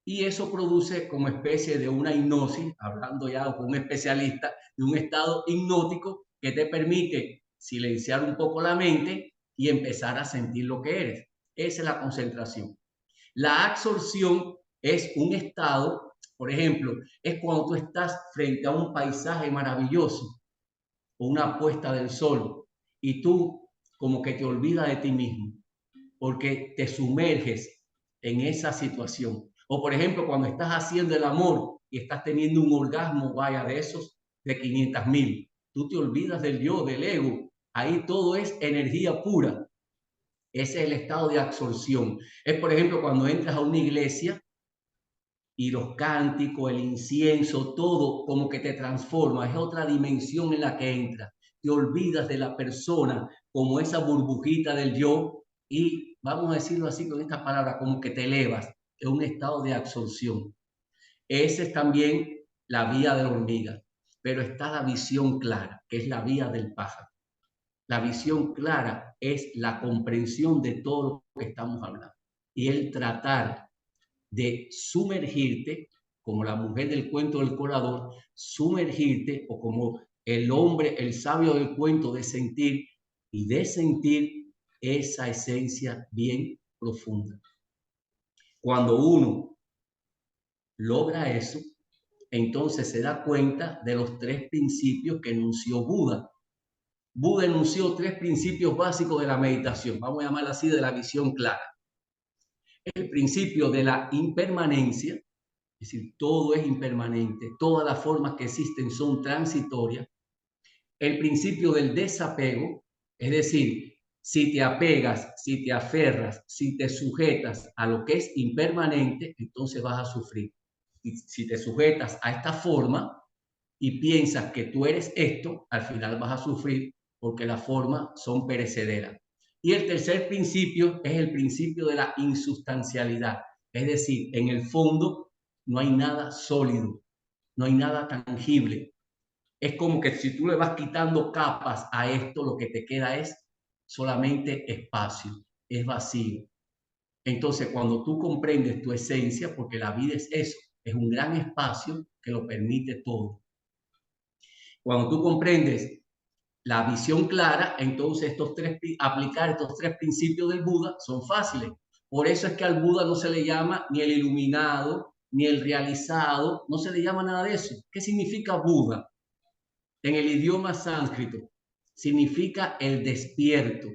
Speaker 2: Y eso produce como especie de una hipnosis, hablando ya con un especialista, de un estado hipnótico que te permite silenciar un poco la mente y empezar a sentir lo que eres. Esa es la concentración. La absorción es un estado, por ejemplo, es cuando tú estás frente a un paisaje maravilloso o una puesta del sol y tú como que te olvidas de ti mismo porque te sumerges en esa situación. O por ejemplo, cuando estás haciendo el amor y estás teniendo un orgasmo, vaya, de esos de 500,000, tú te olvidas del yo, del ego. Ahí todo es energía pura. Ese es el estado de absorción. Es, por ejemplo, cuando entras a una iglesia y los cánticos, el incienso, todo como que te transforma. Es otra dimensión en la que entras. Te olvidas de la persona como esa burbujita del yo y, vamos a decirlo así con esta palabra, como que te elevas. Es un estado de absorción. Esa es también la vía de la hormiga. Pero está la visión clara, que es la vía del pájaro. La visión clara es la comprensión de todo lo que estamos hablando y el tratar de sumergirte, como la mujer del cuento del colador, sumergirte, o como el hombre, el sabio del cuento, de sentir y de sentir esa esencia bien profunda. Cuando uno logra eso, entonces se da cuenta de los 3 principios que enunció Buda. Buda enunció 3 principios básicos de la meditación, vamos a llamarla así, de la visión clara. El principio de la impermanencia, es decir, todo es impermanente, todas las formas que existen son transitorias. El principio del desapego, es decir, si te apegas, si te aferras, si te sujetas a lo que es impermanente, entonces vas a sufrir. Y si te sujetas a esta forma y piensas que tú eres esto, al final vas a sufrir porque las formas son perecederas. Y el tercer principio es el principio de la insustancialidad. Es decir, en el fondo no hay nada sólido, no hay nada tangible. Es como que si tú le vas quitando capas a esto, lo que te queda es solamente espacio, es vacío. Entonces, cuando tú comprendes tu esencia, porque la vida es eso, es un gran espacio que lo permite todo. Cuando tú comprendes la visión clara, entonces aplicar estos 3 principios del Buda son fáciles. Por eso es que al Buda no se le llama ni el iluminado, ni el realizado, no se le llama nada de eso. ¿Qué significa Buda? En el idioma sánscrito, significa el despierto.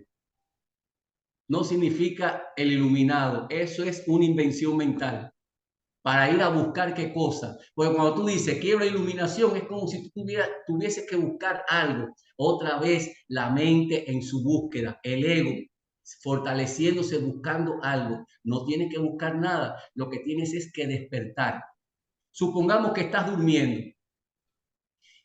Speaker 2: No significa el iluminado. Eso es una invención mental. Para ir a buscar qué cosa. Porque cuando tú dices quiero iluminación, es como si tú tuvieses que buscar algo. Otra vez la mente en su búsqueda, el ego fortaleciéndose buscando algo. No tienes que buscar nada, lo que tienes es que despertar. Supongamos que estás durmiendo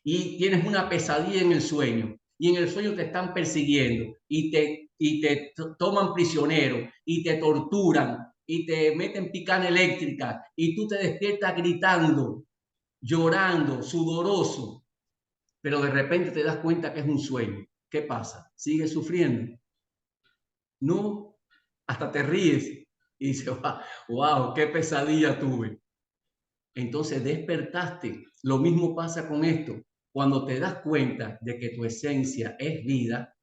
Speaker 2: y tienes una pesadilla en el sueño y en el sueño te están persiguiendo y te toman prisionero y te torturan y te meten picana eléctrica y tú te despiertas gritando, llorando, sudoroso, pero de repente te das cuenta que es un sueño. ¿Qué pasa? ¿Sigues sufriendo? No, hasta te ríes y dices, wow, qué pesadilla tuve. Entonces despertaste. Lo mismo pasa con esto. Cuando te das cuenta de que tu esencia es vida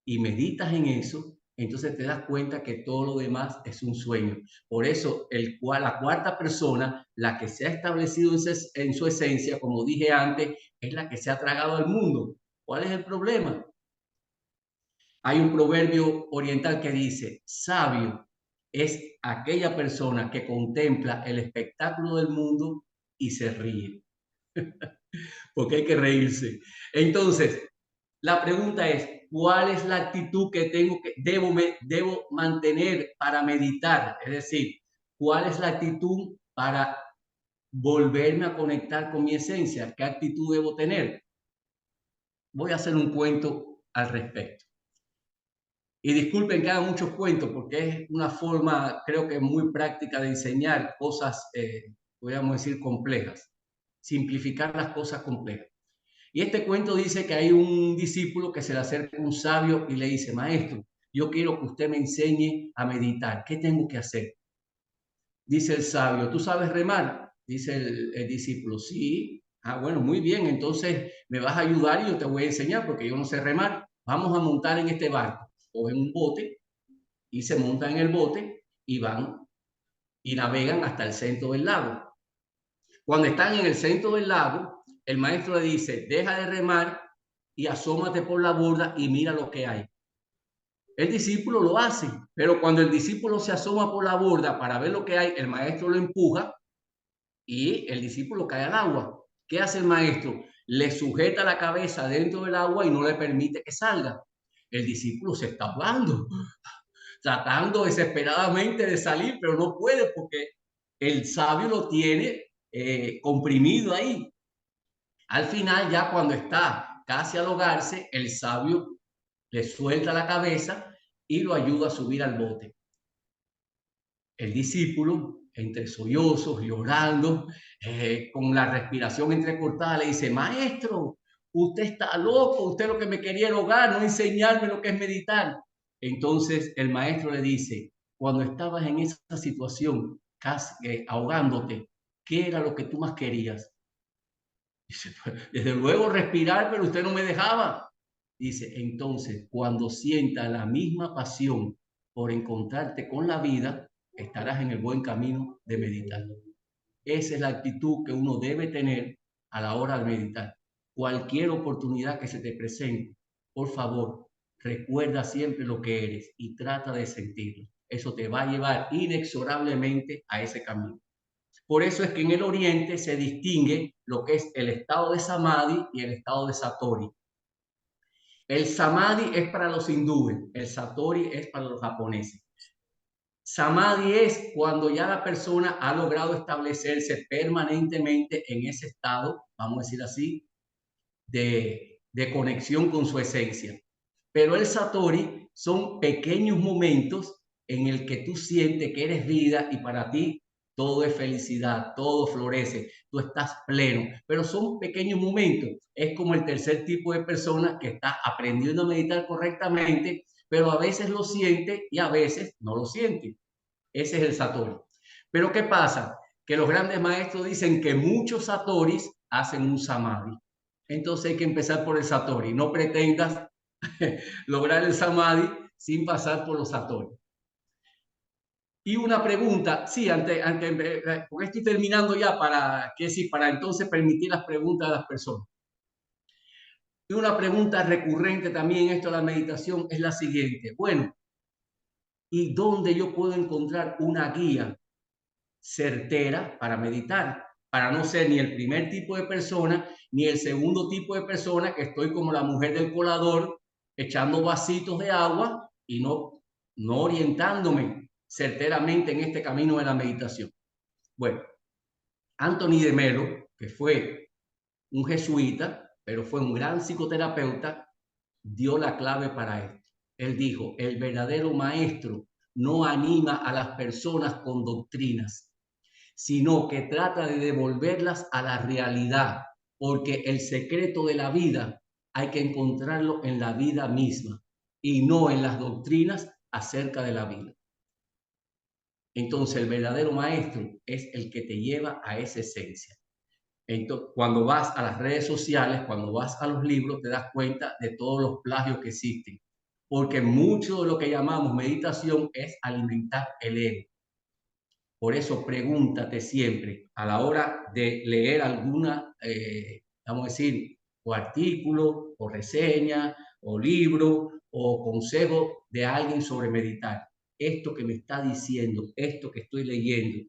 Speaker 2: y meditas en eso, entonces te das cuenta que todo lo demás es un sueño. Por eso la cuarta persona, la que se ha establecido en su esencia, como dije antes, es la que se ha tragado al mundo. ¿Cuál es el problema? Hay un proverbio oriental que dice, sabio es aquella persona que contempla el espectáculo del mundo y se ríe. Porque hay que reírse. Entonces, la pregunta es, ¿cuál es la actitud que debo mantener para meditar? Es decir, ¿Cuál es la actitud para volverme a conectar con mi esencia? ¿Qué actitud debo tener? Voy a hacer un cuento al respecto. Y disculpen que haga muchos cuentos porque es una forma, creo que muy práctica de enseñar cosas, podríamos decir, complejas. Simplificar las cosas complejas. Y este cuento dice que hay un discípulo que se le acerca a un sabio y le dice: maestro, yo quiero que usted me enseñe a meditar. ¿Qué tengo que hacer? Dice el sabio: ¿tú sabes remar? Dice el discípulo: sí. Ah, bueno, muy bien, entonces me vas a ayudar y yo te voy a enseñar porque yo no sé remar. Vamos a montar en este barco o en un bote, y se montan en el bote y van y navegan hasta el centro del lago. Cuando están en el centro del lago, el maestro le dice: deja de remar y asómate por la borda y mira lo que hay. El discípulo lo hace, pero cuando el discípulo se asoma por la borda para ver lo que hay, el maestro lo empuja y el discípulo cae al agua. ¿Qué hace el maestro? Le sujeta la cabeza dentro del agua y no le permite que salga. El discípulo se está ahogando, tratando desesperadamente de salir, pero no puede porque el sabio lo tiene comprimido ahí. Al final, ya cuando está casi al ahogarse, el sabio le suelta la cabeza y lo ayuda a subir al bote. El discípulo, entre sollozos, llorando, con la respiración entrecortada, le dice: maestro, usted está loco, usted lo que me quería era ahogar, no enseñarme lo que es meditar. Entonces el maestro le dice: cuando estabas en esa situación, casi ahogándote, ¿qué era lo que tú más querías? Dice: desde luego respirar, pero usted no me dejaba. Dice: entonces, cuando sienta la misma pasión por encontrarte con la vida, estarás en el buen camino de meditar. Esa es la actitud que uno debe tener a la hora de meditar. Cualquier oportunidad que se te presente, por favor, recuerda siempre lo que eres y trata de sentirlo. Eso te va a llevar inexorablemente a ese camino. Por eso es que en el Oriente se distingue lo que es el estado de Samadhi y el estado de Satori. El Samadhi es para los hindúes, el Satori es para los japoneses. Samadhi es cuando ya la persona ha logrado establecerse permanentemente en ese estado, vamos a decir así, de conexión con su esencia. Pero el Satori son pequeños momentos en el que tú sientes que eres vida y para ti todo es felicidad, todo florece, tú estás pleno, pero son pequeños momentos. Es como el tercer tipo de persona que está aprendiendo a meditar correctamente, pero a veces lo siente y a veces no lo siente. Ese es el Satori. Pero ¿qué pasa? Que los grandes maestros dicen que muchos Satoris hacen un Samadhi. Entonces hay que empezar por el Satori. No pretendas lograr el Samadhi sin pasar por los Satori. Y una pregunta, sí, porque estoy terminando ya para entonces permitir las preguntas de las personas. Y una pregunta recurrente también en esto de la meditación es la siguiente: bueno, ¿y dónde yo puedo encontrar una guía certera para meditar? Para no ser ni el primer tipo de persona, ni el segundo tipo de persona que estoy como la mujer del colador, echando vasitos de agua y no orientándome certeramente en este camino de la meditación. Bueno, Anthony de Melo, que fue un jesuita, pero fue un gran psicoterapeuta, dio la clave para esto. Él dijo: el verdadero maestro no anima a las personas con doctrinas, sino que trata de devolverlas a la realidad, porque el secreto de la vida hay que encontrarlo en la vida misma y no en las doctrinas acerca de la vida. Entonces el verdadero maestro es el que te lleva a esa esencia. Entonces, cuando vas a las redes sociales, cuando vas a los libros, te das cuenta de todos los plagios que existen, porque mucho de lo que llamamos meditación es alimentar el ego. Por eso pregúntate siempre a la hora de leer alguna, vamos a decir, o artículo, o reseña, o libro, o consejo de alguien sobre meditar. Esto que me está diciendo, esto que estoy leyendo,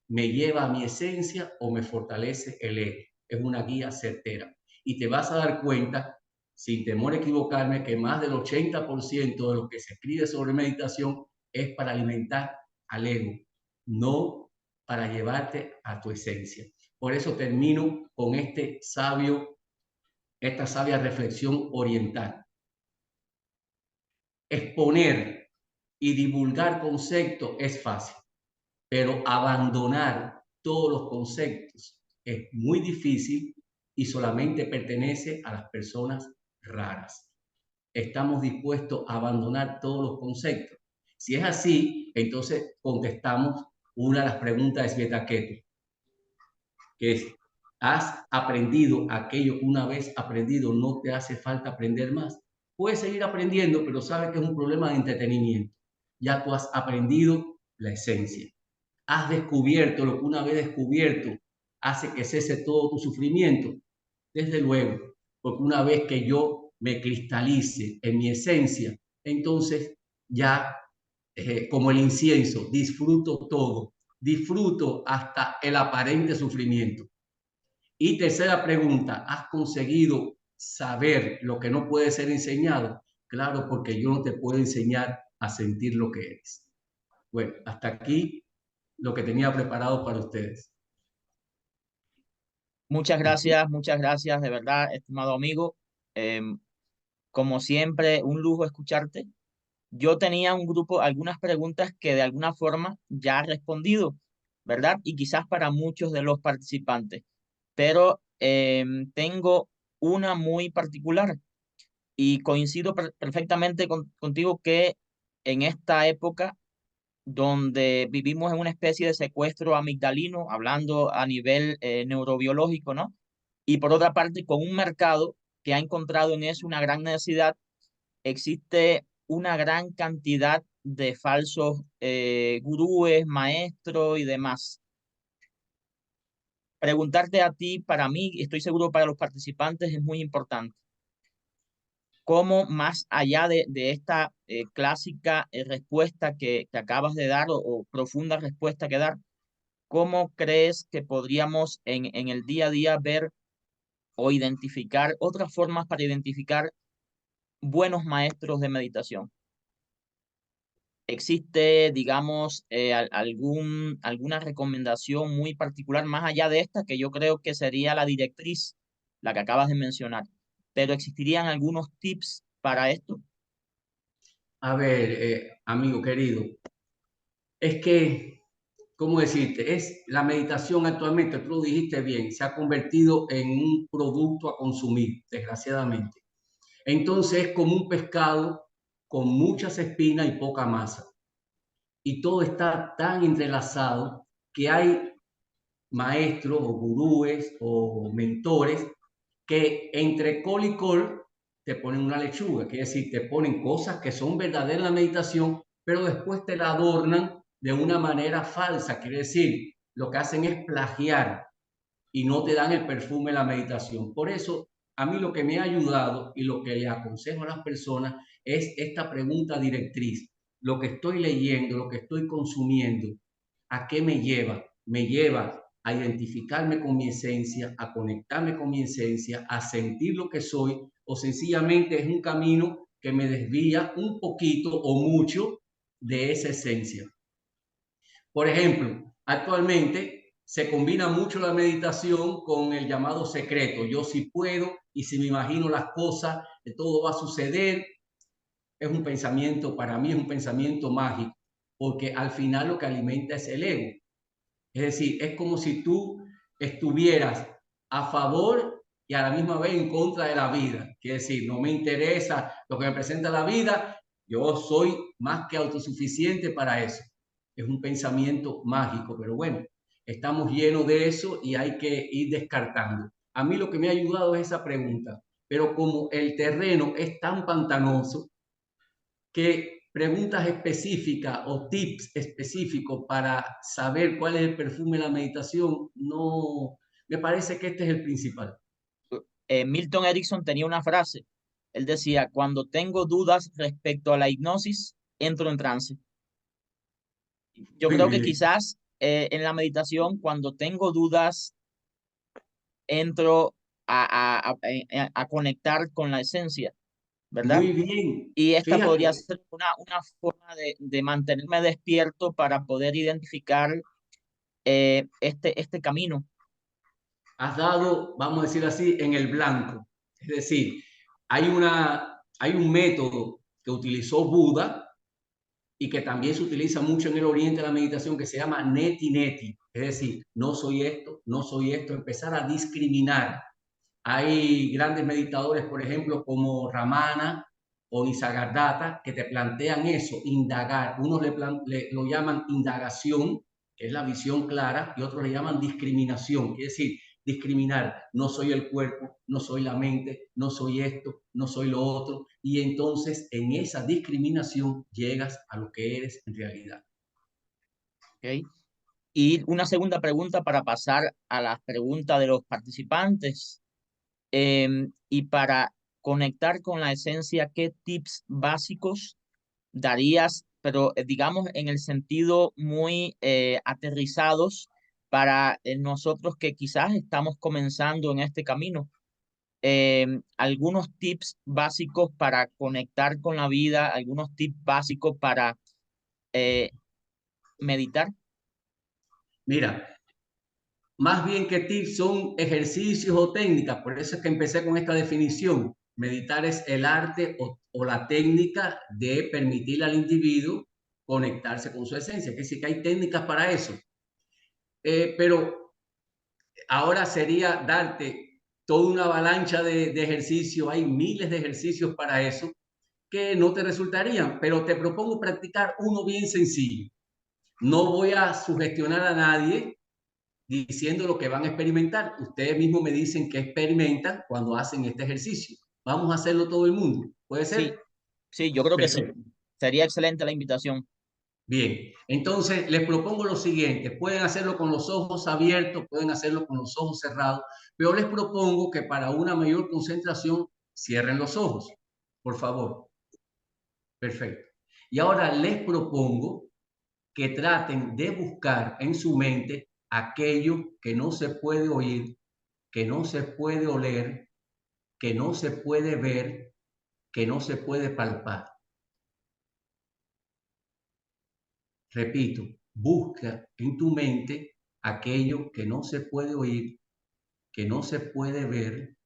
Speaker 2: ¿me lleva a mi esencia o me fortalece el ego? Es una guía certera. Y te vas a dar cuenta, sin temor a equivocarme, que más del 80% de lo que se escribe sobre meditación es para alimentar al ego. no para llevarte a tu esencia. Por eso termino con esta sabia reflexión oriental. Exponer y divulgar conceptos es fácil, pero abandonar todos los conceptos es muy difícil y solamente pertenece a las personas raras. Estamos dispuestos a abandonar todos los conceptos. Si es así, entonces contestamos una de las preguntas de Sveta Keto, que es, ¿has aprendido aquello que una vez aprendido no te hace falta aprender más? Puedes seguir aprendiendo, pero sabes que es un problema de entretenimiento. Ya tú has aprendido la esencia. Has descubierto lo que una vez descubierto hace que cese todo tu sufrimiento. Desde luego, porque una vez que yo me cristalice en mi esencia, entonces ya como el incienso, disfruto todo, disfruto hasta el aparente sufrimiento. Y tercera pregunta, ¿has conseguido saber lo que no puede ser enseñado? Claro, porque yo no te puedo enseñar a sentir lo que eres. Bueno, hasta aquí lo que tenía preparado para ustedes.
Speaker 1: Muchas gracias, de verdad, estimado amigo. Como siempre, un lujo escucharte. Yo tenía un grupo, algunas preguntas que de alguna forma ya has respondido, ¿verdad? Y quizás para muchos de los participantes, pero tengo una muy particular y coincido perfectamente contigo que en esta época donde vivimos en una especie de secuestro amigdalino, hablando a nivel neurobiológico, ¿no? Y por otra parte, con un mercado que ha encontrado en eso una gran necesidad, existe una gran cantidad de falsos gurúes, maestros y demás. Preguntarte a ti, para mí, y estoy seguro para los participantes, es muy importante. ¿Cómo más allá de esta clásica respuesta que acabas de dar o profunda respuesta que dar, cómo crees que podríamos en el día a día ver o identificar otras formas para identificar buenos maestros de meditación? ¿Existe, digamos, alguna recomendación muy particular más allá de esta, que yo creo que sería la directriz, la que acabas de mencionar? Pero ¿existirían algunos tips para esto?
Speaker 2: A ver, amigo querido, es que, ¿cómo decirte? La meditación actualmente, tú lo dijiste bien, se ha convertido en un producto a consumir, desgraciadamente. Entonces es como un pescado con muchas espinas y poca masa. Y todo está tan entrelazado que hay maestros o gurúes o mentores que entre col y col te ponen una lechuga, quiere decir, te ponen cosas que son verdaderas en la meditación, pero después te la adornan de una manera falsa, quiere decir, lo que hacen es plagiar y no te dan el perfume de la meditación. Por eso, a mí lo que me ha ayudado y lo que le aconsejo a las personas es esta pregunta directriz. Lo que estoy leyendo, lo que estoy consumiendo, ¿a qué me lleva? Me lleva a identificarme con mi esencia, a conectarme con mi esencia, a sentir lo que soy, o sencillamente es un camino que me desvía un poquito o mucho de esa esencia. Por ejemplo, actualmente se combina mucho la meditación con el llamado secreto. Yo sí puedo y si me imagino las cosas, todo va a suceder. Es un pensamiento, para mí es un pensamiento mágico, porque al final lo que alimenta es el ego. Es decir, es como si tú estuvieras a favor y a la misma vez en contra de la vida. Quiere decir, no me interesa lo que me presenta la vida, yo soy más que autosuficiente para eso. Es un pensamiento mágico, pero bueno, estamos llenos de eso y hay que ir descartando. A mí lo que me ha ayudado es esa pregunta, pero como el terreno es tan pantanoso, que preguntas específicas o tips específicos para saber cuál es el perfume de la meditación, no, me parece que este es el principal.
Speaker 1: Milton Erickson tenía una frase. Él decía, cuando tengo dudas respecto a la hipnosis, entro en trance. Yo
Speaker 2: Muy
Speaker 1: creo que
Speaker 2: bien.
Speaker 1: quizás en la meditación, cuando tengo dudas, entro a conectar con la esencia. ¿verdad?
Speaker 2: Muy bien.
Speaker 1: Y esta podría
Speaker 2: Fíjate,
Speaker 1: ser una forma de mantenerme despierto para poder identificar este camino.
Speaker 2: has dado, vamos a decir así, en el blanco. Es decir, hay un método que utilizó Buda y que también se utiliza mucho en el oriente de la meditación, que se llama neti neti. Es decir, no soy esto, no soy esto, empezar a discriminar. Hay grandes meditadores, por ejemplo, como Ramana o Nisargadatta, que te plantean eso, indagar. Unos lo llaman indagación, que es la visión clara, y otros le llaman discriminación, es decir, discriminar, no soy el cuerpo, no soy la mente, no soy esto, no soy lo otro, y entonces en esa discriminación llegas a lo que eres en realidad.
Speaker 1: ¿Ok? Y una segunda pregunta para pasar a las preguntas de los participantes. Y para conectar con la esencia, ¿qué tips básicos darías, pero digamos en el sentido muy aterrizados para nosotros que quizás estamos comenzando en este camino? Algunos tips básicos para conectar con la vida, algunos tips básicos para eh, meditar.
Speaker 2: Mira, más bien que tips son ejercicios o técnicas, por eso es que empecé con esta definición. Meditar es el arte o la técnica de permitir al individuo conectarse con su esencia, que sí que hay técnicas para eso. Pero ahora sería darte toda una avalancha de ejercicios, hay miles de ejercicios para eso que no te resultarían, pero te propongo practicar uno bien sencillo. No voy a sugestionar a nadie diciendo lo que van a experimentar. Ustedes mismos me dicen que experimentan cuando hacen este ejercicio. Vamos a hacerlo todo el mundo. ¿Puede
Speaker 1: Sí,
Speaker 2: ser?
Speaker 1: sí, yo creo que sí.
Speaker 2: Perfecto.
Speaker 1: Sería excelente la invitación.
Speaker 2: Bien, entonces les propongo lo siguiente, pueden hacerlo con los ojos abiertos, pueden hacerlo con los ojos cerrados, pero les propongo que para una mayor concentración cierren los ojos, por favor. Perfecto. Y ahora les propongo que traten de buscar en su mente aquello que no se puede oír, que no se puede oler, que no se puede ver, que no se puede palpar. Repito, busca en tu mente aquello que no se puede oír, que no se puede ver,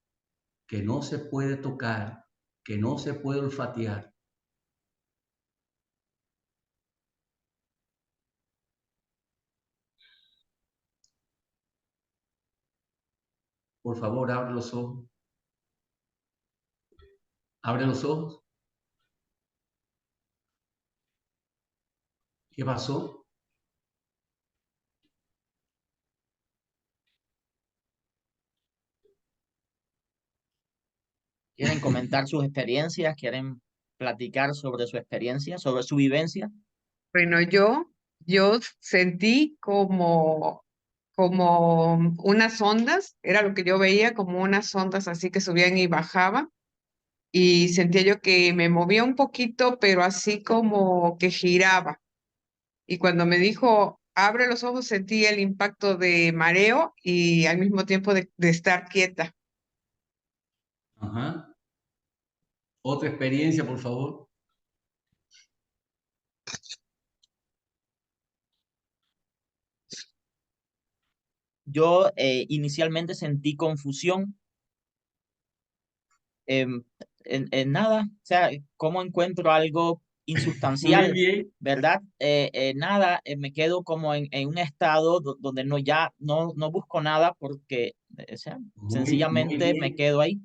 Speaker 2: que no se puede tocar, que no se puede olfatear. Por favor, abre los ojos. Abre los ojos. ¿Qué pasó?
Speaker 1: ¿Quieren comentar sus experiencias? ¿Quieren platicar sobre su experiencia, sobre su vivencia?
Speaker 4: Bueno, yo sentí como unas ondas, era lo que yo veía, como unas ondas así que subían y bajaban, y sentía yo que me movía un poquito, pero así como que giraba. Y cuando me dijo, abre los ojos, sentí el impacto de mareo y al mismo tiempo de estar quieta.
Speaker 2: Ajá. Otra experiencia, por favor.
Speaker 1: Yo inicialmente sentí confusión em, en nada, o sea, ¿cómo encuentro algo
Speaker 2: Muy
Speaker 1: insustancial?
Speaker 2: bien.
Speaker 1: ¿Verdad? Nada, me quedo como en un estado donde no ya no busco nada porque, o sea,
Speaker 2: Muy
Speaker 1: sencillamente me
Speaker 2: bien.
Speaker 1: quedo ahí,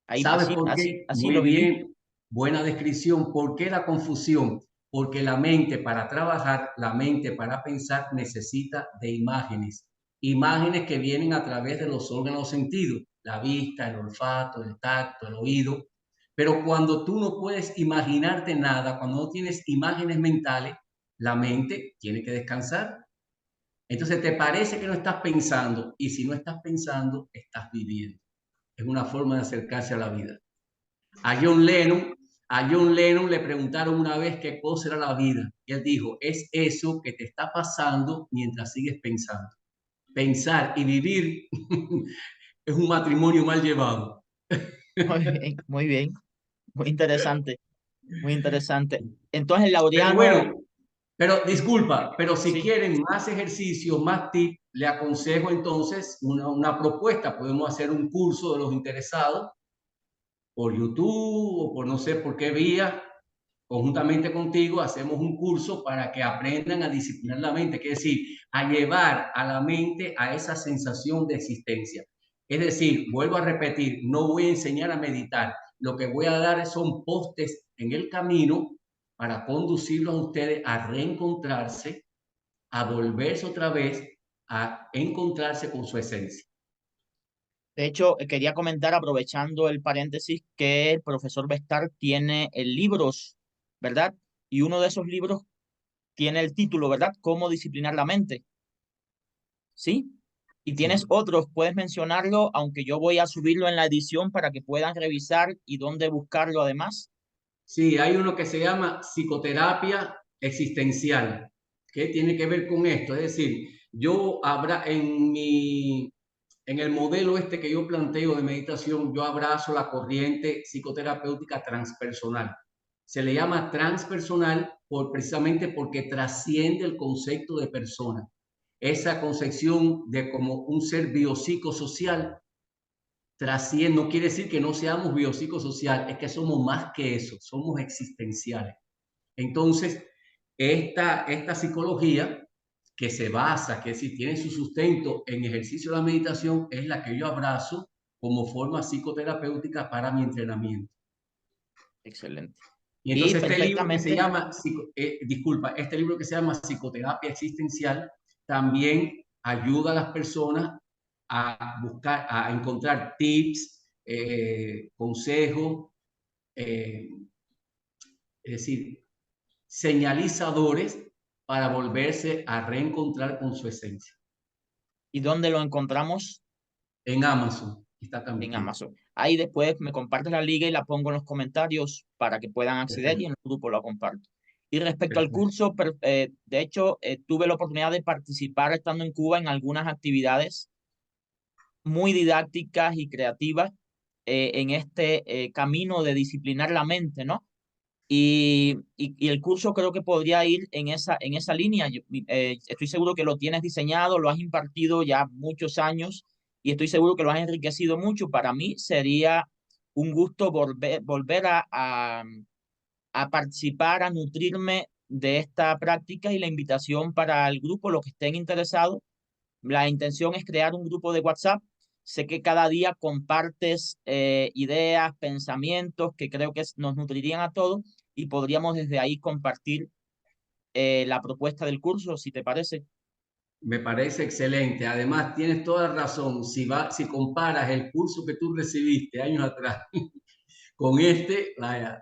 Speaker 1: ahí
Speaker 2: ¿Sabes
Speaker 1: así,
Speaker 2: por
Speaker 1: así,
Speaker 2: qué?
Speaker 1: así
Speaker 2: Muy
Speaker 1: lo viví.
Speaker 2: bien. Buena descripción. ¿Por qué la confusión? Porque la mente para trabajar, la mente para pensar necesita de imágenes. Imágenes que vienen a través de los órganos sentidos, la vista, el olfato, el tacto, el oído. Pero cuando tú no puedes imaginarte nada, cuando no tienes imágenes mentales, la mente tiene que descansar. Entonces te parece que no estás pensando y si no estás pensando, estás viviendo. Es una forma de acercarse a la vida. A John Lennon, a John Lennon le preguntaron una vez qué cosa era la vida. Y él dijo, es eso que te está pasando mientras sigues pensando. Pensar y vivir es un matrimonio mal llevado.
Speaker 1: Muy bien, muy bien, Muy interesante, muy interesante. Entonces,
Speaker 2: Pero
Speaker 1: Laureano,
Speaker 2: bueno, pero disculpa, pero si
Speaker 1: sí,
Speaker 2: quieren más ejercicios, más tips, le aconsejo entonces una propuesta. Podemos hacer un curso de los interesados por YouTube o por no sé por qué vía. Conjuntamente contigo hacemos un curso para que aprendan a disciplinar la mente, que es decir, a llevar a la mente a esa sensación de existencia. Es decir, vuelvo a repetir, no voy a enseñar a meditar. Lo que voy a dar son postes en el camino para conducirlos a ustedes a reencontrarse, a volverse otra vez a encontrarse con su esencia.
Speaker 1: de hecho, quería comentar, aprovechando el paréntesis, que el profesor Bestar tiene libros, ¿verdad? Y uno de esos libros tiene el título, ¿verdad? Cómo disciplinar la mente, ¿sí? Y tienes
Speaker 2: Sí.
Speaker 1: otros, puedes mencionarlo, aunque yo voy a subirlo en la edición para que puedan revisar y dónde buscarlo además.
Speaker 2: Sí, hay uno que se llama psicoterapia existencial, que tiene que ver con esto. Es decir, yo habrá en el modelo este que yo planteo de meditación, yo abrazo la corriente psicoterapéutica transpersonal. Se le llama transpersonal precisamente porque trasciende el concepto de persona. Esa concepción de como un ser biopsicosocial trasciende, no quiere decir que no seamos biopsicosocial, es que somos más que eso, somos existenciales. Entonces, esta psicología que se basa, que si tiene su sustento en ejercicio de la meditación, es la que yo abrazo como forma psicoterapéutica para mi entrenamiento.
Speaker 1: Excelente.
Speaker 2: Y
Speaker 1: Y
Speaker 2: entonces este libro que se
Speaker 1: perfectamente,
Speaker 2: llama, disculpa, este libro que se llama Psicoterapia Existencial también ayuda a las personas a buscar, a encontrar tips, consejos, es decir, señalizadores para volverse a reencontrar con su esencia.
Speaker 1: ¿y dónde lo encontramos?
Speaker 2: En Amazon está
Speaker 1: En
Speaker 2: también.
Speaker 1: Amazon. Ahí después me compartes la liga y la pongo en los comentarios para que puedan acceder y
Speaker 2: Perfecto,
Speaker 1: en el grupo lo comparto. Y respecto al
Speaker 2: perfecto.
Speaker 1: curso, de hecho, tuve la oportunidad de participar estando en Cuba en algunas actividades muy didácticas y creativas en este camino de disciplinar la mente, ¿no? Y el curso creo que podría ir en esa línea. Estoy seguro que lo tienes diseñado, lo has impartido ya muchos años y estoy seguro que lo has enriquecido mucho. Para mí sería un gusto volver a participar, a nutrirme de esta práctica y la invitación para el grupo, los que estén interesados. La intención es crear un grupo de WhatsApp. Sé que cada día compartes ideas, pensamientos que creo que nos nutrirían a todos y podríamos desde ahí compartir la propuesta del curso, si te parece.
Speaker 2: Me parece excelente. Además, tienes toda razón. Si comparas el curso que tú recibiste años atrás con este, vaya,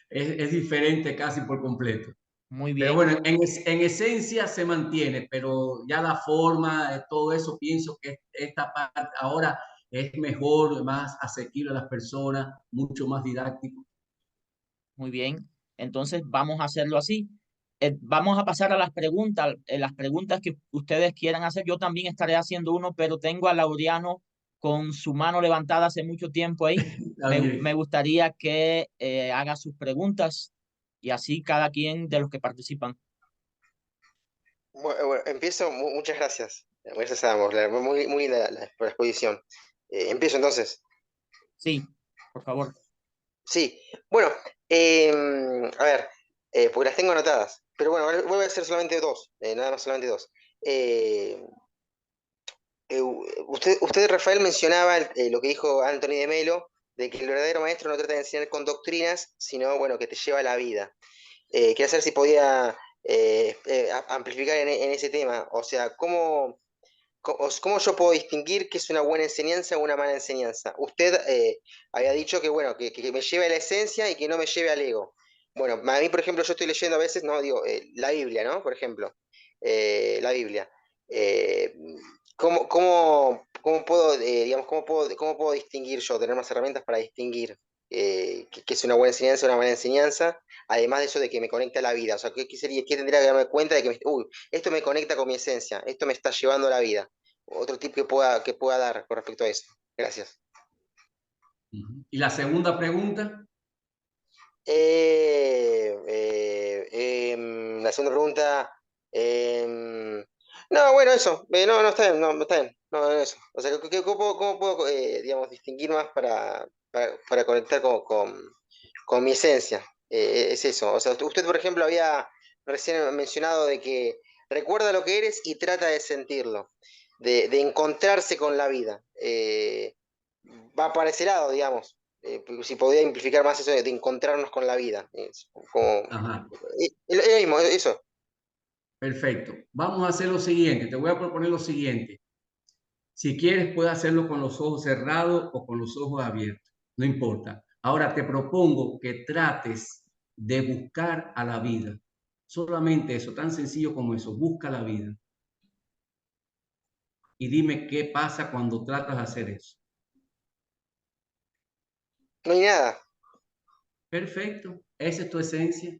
Speaker 2: es diferente casi por completo.
Speaker 1: Muy
Speaker 2: Pero
Speaker 1: bien,
Speaker 2: bueno, en esencia se mantiene, pero ya la forma, todo eso, pienso que esta parte ahora es mejor, más asequible a las personas, mucho más didáctico.
Speaker 1: muy bien. Entonces vamos a hacerlo así. Vamos a pasar a las preguntas que ustedes quieran hacer. Yo también estaré haciendo uno, pero tengo a Laureano con su mano levantada hace mucho tiempo ahí.
Speaker 2: Está bien.
Speaker 1: Me gustaría que haga sus preguntas y así cada quien de los que participan.
Speaker 3: Bueno, empiezo. Muchas gracias. Gracias a ambos. Muy linda la exposición. Empiezo entonces.
Speaker 1: Sí, por favor.
Speaker 3: Sí, bueno, a ver, porque las tengo anotadas. Pero bueno, ahora voy a hacer solamente dos, nada más solamente dos. Eh, usted, Rafael, mencionaba lo que dijo Anthony de Melo, de que el verdadero maestro no trata de enseñar con doctrinas, sino, bueno, que te lleva a la vida. Quería saber si podía amplificar en ese tema. O sea, ¿cómo yo puedo distinguir qué es una buena enseñanza o una mala enseñanza? Usted había dicho que, bueno, que me lleve a la esencia y que no me lleve al ego. Bueno, a mí, por ejemplo, yo estoy leyendo a veces, no, digo, la Biblia, ¿no? Por ejemplo, la Biblia. Eh, cómo puedo, digamos, cómo puedo distinguir yo, tener más herramientas para distinguir qué es una buena enseñanza o una mala enseñanza? Además de eso de que me conecta a la vida. O sea, ¿qué tendría que darme cuenta de que esto me conecta con mi esencia, esto me está llevando a la vida? Otro tip que pueda dar con respecto a eso. Gracias.
Speaker 2: ¿Y la segunda pregunta?
Speaker 3: La segunda pregunta. No, bueno, eso. No, está bien, no, está bien. No, eso. O sea, ¿cómo puedo, digamos, distinguir más para conectar con mi esencia? Es eso. O sea, usted, por ejemplo, había recién mencionado de que recuerda lo que eres y trata de sentirlo, de encontrarse con la vida. Va para ese lado, digamos. Si podía amplificar más eso de encontrarnos con la vida. Es como,
Speaker 2: Ajá.
Speaker 3: es lo mismo, eso.
Speaker 2: Perfecto. Vamos a hacer lo siguiente. Te voy a proponer lo siguiente. Si quieres, puedes hacerlo con los ojos cerrados o con los ojos abiertos. No importa. Ahora te propongo que trates de buscar a la vida. Solamente eso, tan sencillo como eso. Busca la vida. Y dime qué pasa cuando tratas de hacer eso.
Speaker 3: No hay nada.
Speaker 2: Perfecto. Esa es tu esencia.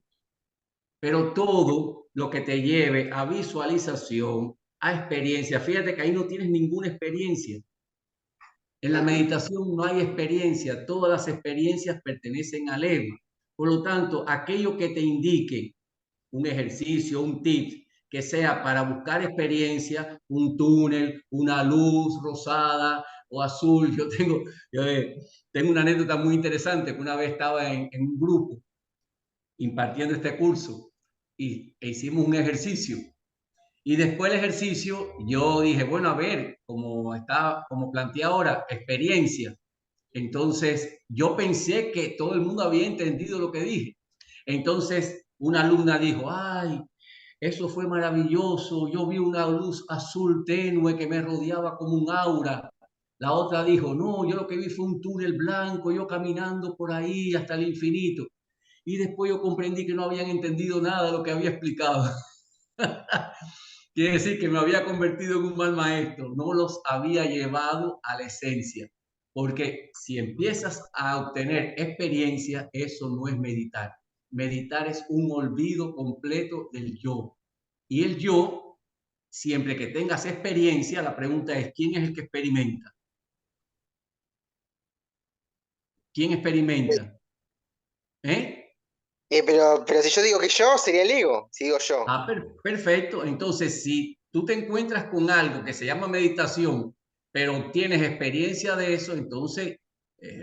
Speaker 2: Pero todo lo que te lleve a visualización, a experiencia, fíjate que ahí no tienes ninguna experiencia. En la meditación no hay experiencia, todas las experiencias pertenecen al ego. Por lo tanto, aquello que te indique un ejercicio, un tip, que sea para buscar experiencia, un túnel, una luz rosada o azul. Tengo una anécdota muy interesante, que una vez estaba en un grupo impartiendo este curso e hicimos un ejercicio. Y después del ejercicio yo dije, bueno, a ver, como planteé ahora, experiencia. Entonces yo pensé que todo el mundo había entendido lo que dije. Entonces una alumna dijo, ay, eso fue maravilloso, yo vi una luz azul tenue que me rodeaba como un aura. La otra dijo, no, yo lo que vi fue un túnel blanco, yo caminando por ahí hasta el infinito. Y después yo comprendí que no habían entendido nada de lo que había explicado. Quiere decir que me había convertido en un mal maestro, no los había llevado a la esencia. Porque si empiezas a obtener experiencia, eso no es meditar. Meditar es un olvido completo del yo. Y el yo, siempre que tengas experiencia, la pregunta es, ¿quién es el que experimenta? ¿Quién experimenta? ¿Eh?
Speaker 3: Pero si yo digo que yo, sería el ego, si digo yo.
Speaker 2: Perfecto. Entonces, si tú te encuentras con algo que se llama meditación, pero tienes experiencia de eso, entonces,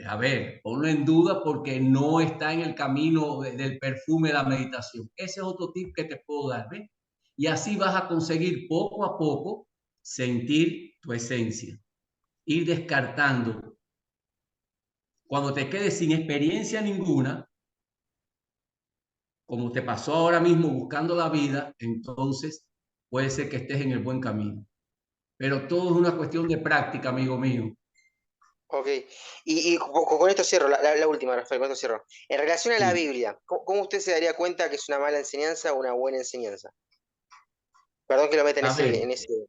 Speaker 2: a ver, ponlo en duda porque no está en el camino del perfume de la meditación. Ese es otro tip que te puedo dar, ¿ves? Y así vas a conseguir poco a poco sentir tu esencia, ir descartando. Cuando te quedes sin experiencia ninguna, como te pasó ahora mismo buscando la vida, entonces puede ser que estés en el buen camino. Pero todo es una cuestión de práctica, amigo mío.
Speaker 3: Ok. Y con esto cierro, la última, Rafael, con esto cierro. En relación a la
Speaker 2: Sí.
Speaker 3: Biblia, ¿cómo usted se daría cuenta que es una mala enseñanza o una buena enseñanza? Perdón que lo meta en
Speaker 2: A ver,
Speaker 3: ese.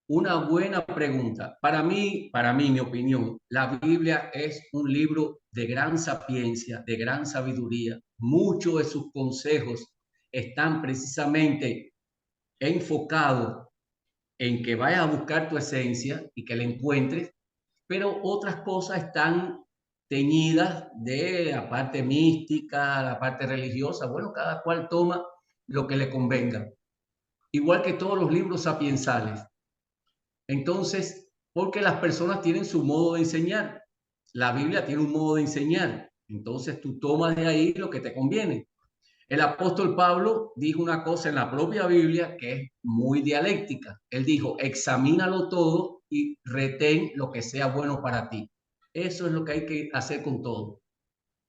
Speaker 2: una buena pregunta. Para mí, mi opinión, la Biblia es un libro de gran sapiencia, de gran sabiduría. Muchos de sus consejos están precisamente enfocados en que vayas a buscar tu esencia y que la encuentres, pero otras cosas están teñidas de la parte mística, la parte religiosa. Bueno, cada cual toma lo que le convenga, igual que todos los libros sapiensales. Entonces, porque las personas tienen su modo de enseñar, la Biblia tiene un modo de enseñar, entonces tú tomas de ahí lo que te conviene. El apóstol Pablo dijo una cosa en la propia Biblia que es muy dialéctica. Él dijo, examínalo todo y retén lo que sea bueno para ti. Eso es lo que hay que hacer con todo.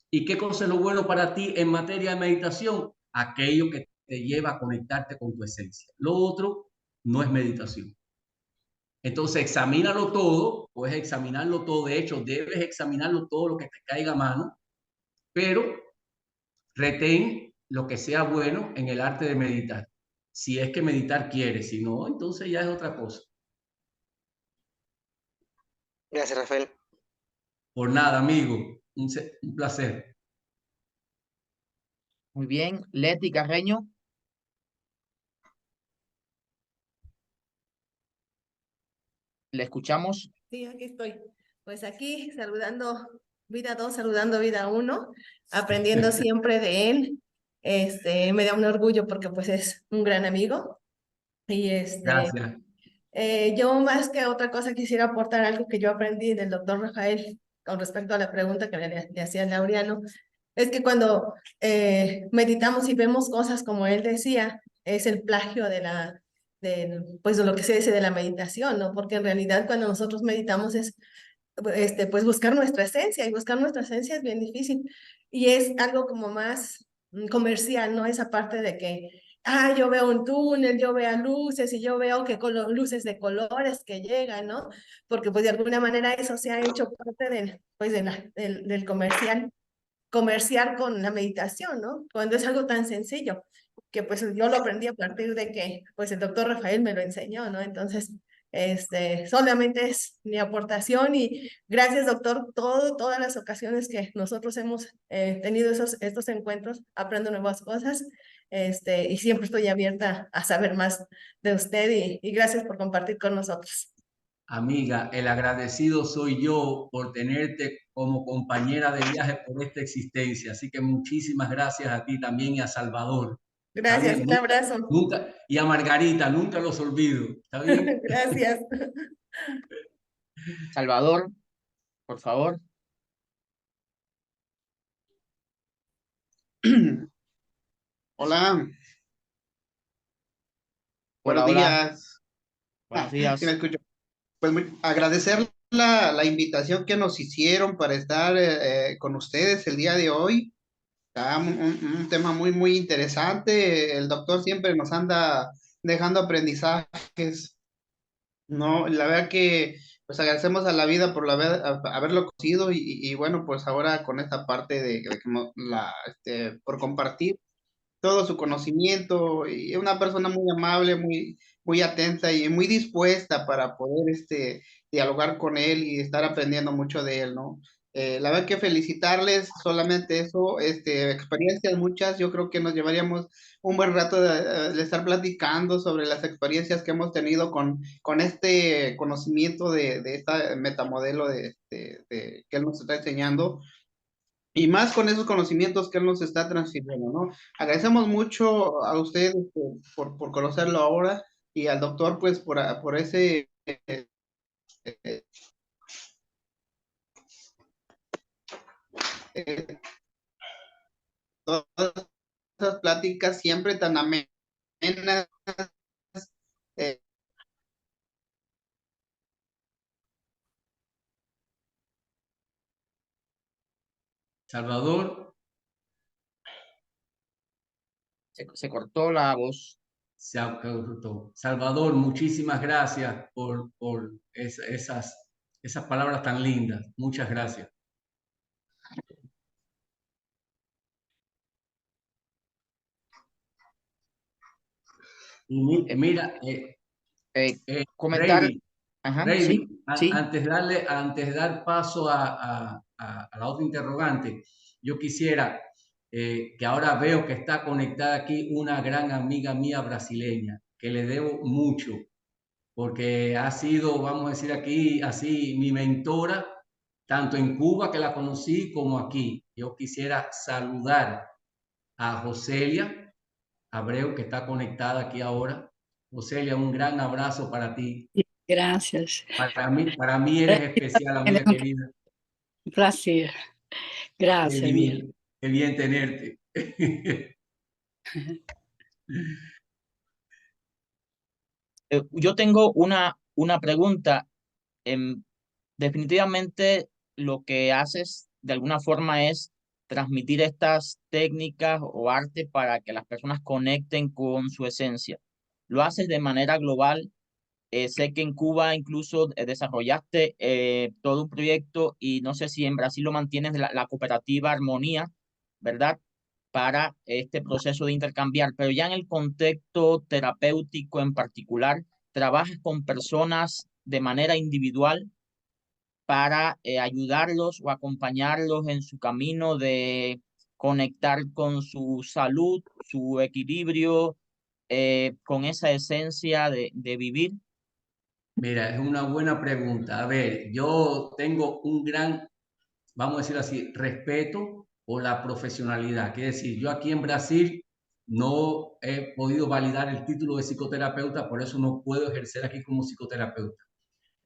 Speaker 2: ¿Y qué cosa es lo bueno para ti en materia de meditación? Aquello que te lleva a conectarte con tu esencia. Lo otro no es meditación. Entonces, examínalo todo, puedes examinarlo todo. De hecho, debes examinarlo todo lo que te caiga a mano, pero retén lo que sea bueno en el arte de meditar. Si es que meditar quieres, si no, entonces ya es otra cosa.
Speaker 3: Gracias, Rafael.
Speaker 2: Por nada, amigo, un placer.
Speaker 1: Muy bien, Leti Carreño, le escuchamos.
Speaker 6: Sí, aquí estoy. Pues aquí saludando vida 2, saludando vida 1, aprendiendo siempre de él. Me da un orgullo porque pues es un gran amigo. Y
Speaker 2: Gracias.
Speaker 6: yo más que otra cosa quisiera aportar algo que yo aprendí del doctor Rafael con respecto a la pregunta que le hacía Laureano. Es que cuando meditamos y vemos cosas como él decía, es el plagio pues de lo que se dice de la meditación, ¿no? Porque en realidad cuando nosotros meditamos es pues buscar nuestra esencia, y buscar nuestra esencia es bien difícil. Y es algo como más comercial, ¿no? Esa parte de que, yo veo un túnel, yo veo luces y yo veo que luces de colores que llegan, ¿no? Porque pues de alguna manera eso se ha hecho parte pues del comercial con la meditación, ¿no? Cuando es algo tan sencillo, que pues yo lo aprendí a partir de que pues el doctor Rafael me lo enseñó, ¿no? Entonces, solamente es mi aportación y gracias, doctor, todas las ocasiones que nosotros hemos tenido estos encuentros, aprendo nuevas cosas, y siempre estoy abierta a saber más de usted y gracias por compartir con nosotros.
Speaker 2: Amiga, el agradecido soy yo por tenerte como compañera de viaje por esta existencia. Así que muchísimas gracias a ti también y a Salvador. ¿Está
Speaker 6: Gracias,
Speaker 2: bien?
Speaker 6: un abrazo.
Speaker 2: Nunca, y a Margarita, nunca los olvido. ¿Está bien?
Speaker 6: Gracias.
Speaker 1: Salvador, por favor.
Speaker 7: Hola, buenos
Speaker 1: Hola, hola.
Speaker 7: días.
Speaker 1: Buenos
Speaker 7: Sí me
Speaker 1: días.
Speaker 7: escucho. Pues agradecer la invitación que nos hicieron para estar con ustedes el día de hoy. Está un tema muy interesante. El doctor siempre nos anda dejando aprendizajes. No, la verdad que pues agradecemos a la vida por haberlo conocido y bueno, pues ahora con esta parte de que por compartir todo su conocimiento y es una persona muy amable, muy atenta y muy dispuesta para poder dialogar con él y estar aprendiendo mucho de él, ¿no? La verdad que felicitarles, solamente eso, experiencias muchas, yo creo que nos llevaríamos un buen rato de estar platicando sobre las experiencias que hemos tenido con este conocimiento de esta metamodelo que él nos está enseñando. Y más con esos conocimientos que él nos está transfiriendo, ¿no? Agradecemos mucho a usted por conocerlo ahora y al doctor, pues, por ese... todas esas pláticas siempre tan amenas. eh,
Speaker 2: Salvador,
Speaker 1: Se cortó la voz.
Speaker 2: se cortó. Salvador, muchísimas gracias por esas palabras tan lindas. Muchas gracias. Y mira,
Speaker 1: Comentar.
Speaker 2: Brady,
Speaker 1: Ajá,
Speaker 2: Brady,
Speaker 1: sí, sí.
Speaker 2: antes de dar paso a la otra interrogante, yo quisiera que ahora veo que está conectada aquí una gran amiga mía brasileña, que le debo mucho, porque ha sido, vamos a decir aquí, así, mi mentora, tanto en Cuba que la conocí como aquí. Yo quisiera saludar a Joselia Abreu, que está conectada aquí ahora. Joselia, un gran abrazo para ti.
Speaker 8: Gracias.
Speaker 2: Para mí eres especial, amiga querida.
Speaker 8: Un placer. Gracias,
Speaker 2: Qué bien tenerte.
Speaker 1: Yo tengo una pregunta. Definitivamente lo que haces de alguna forma es transmitir estas técnicas o arte para que las personas conecten con su esencia. Lo haces de manera global. Sé que en Cuba incluso desarrollaste todo un proyecto y no sé si en Brasil lo mantienes de la cooperativa Armonía, ¿verdad? Para este proceso de intercambiar, pero ya en el contexto terapéutico en particular, trabajas con personas de manera individual para ayudarlos o acompañarlos en su camino de conectar con su salud, su equilibrio, con esa esencia de vivir.
Speaker 2: Mira, es una buena pregunta. A ver, yo tengo un gran, vamos a decir así, respeto por la profesionalidad. Quiere decir, yo aquí en Brasil no he podido validar el título de psicoterapeuta, por eso no puedo ejercer aquí como psicoterapeuta.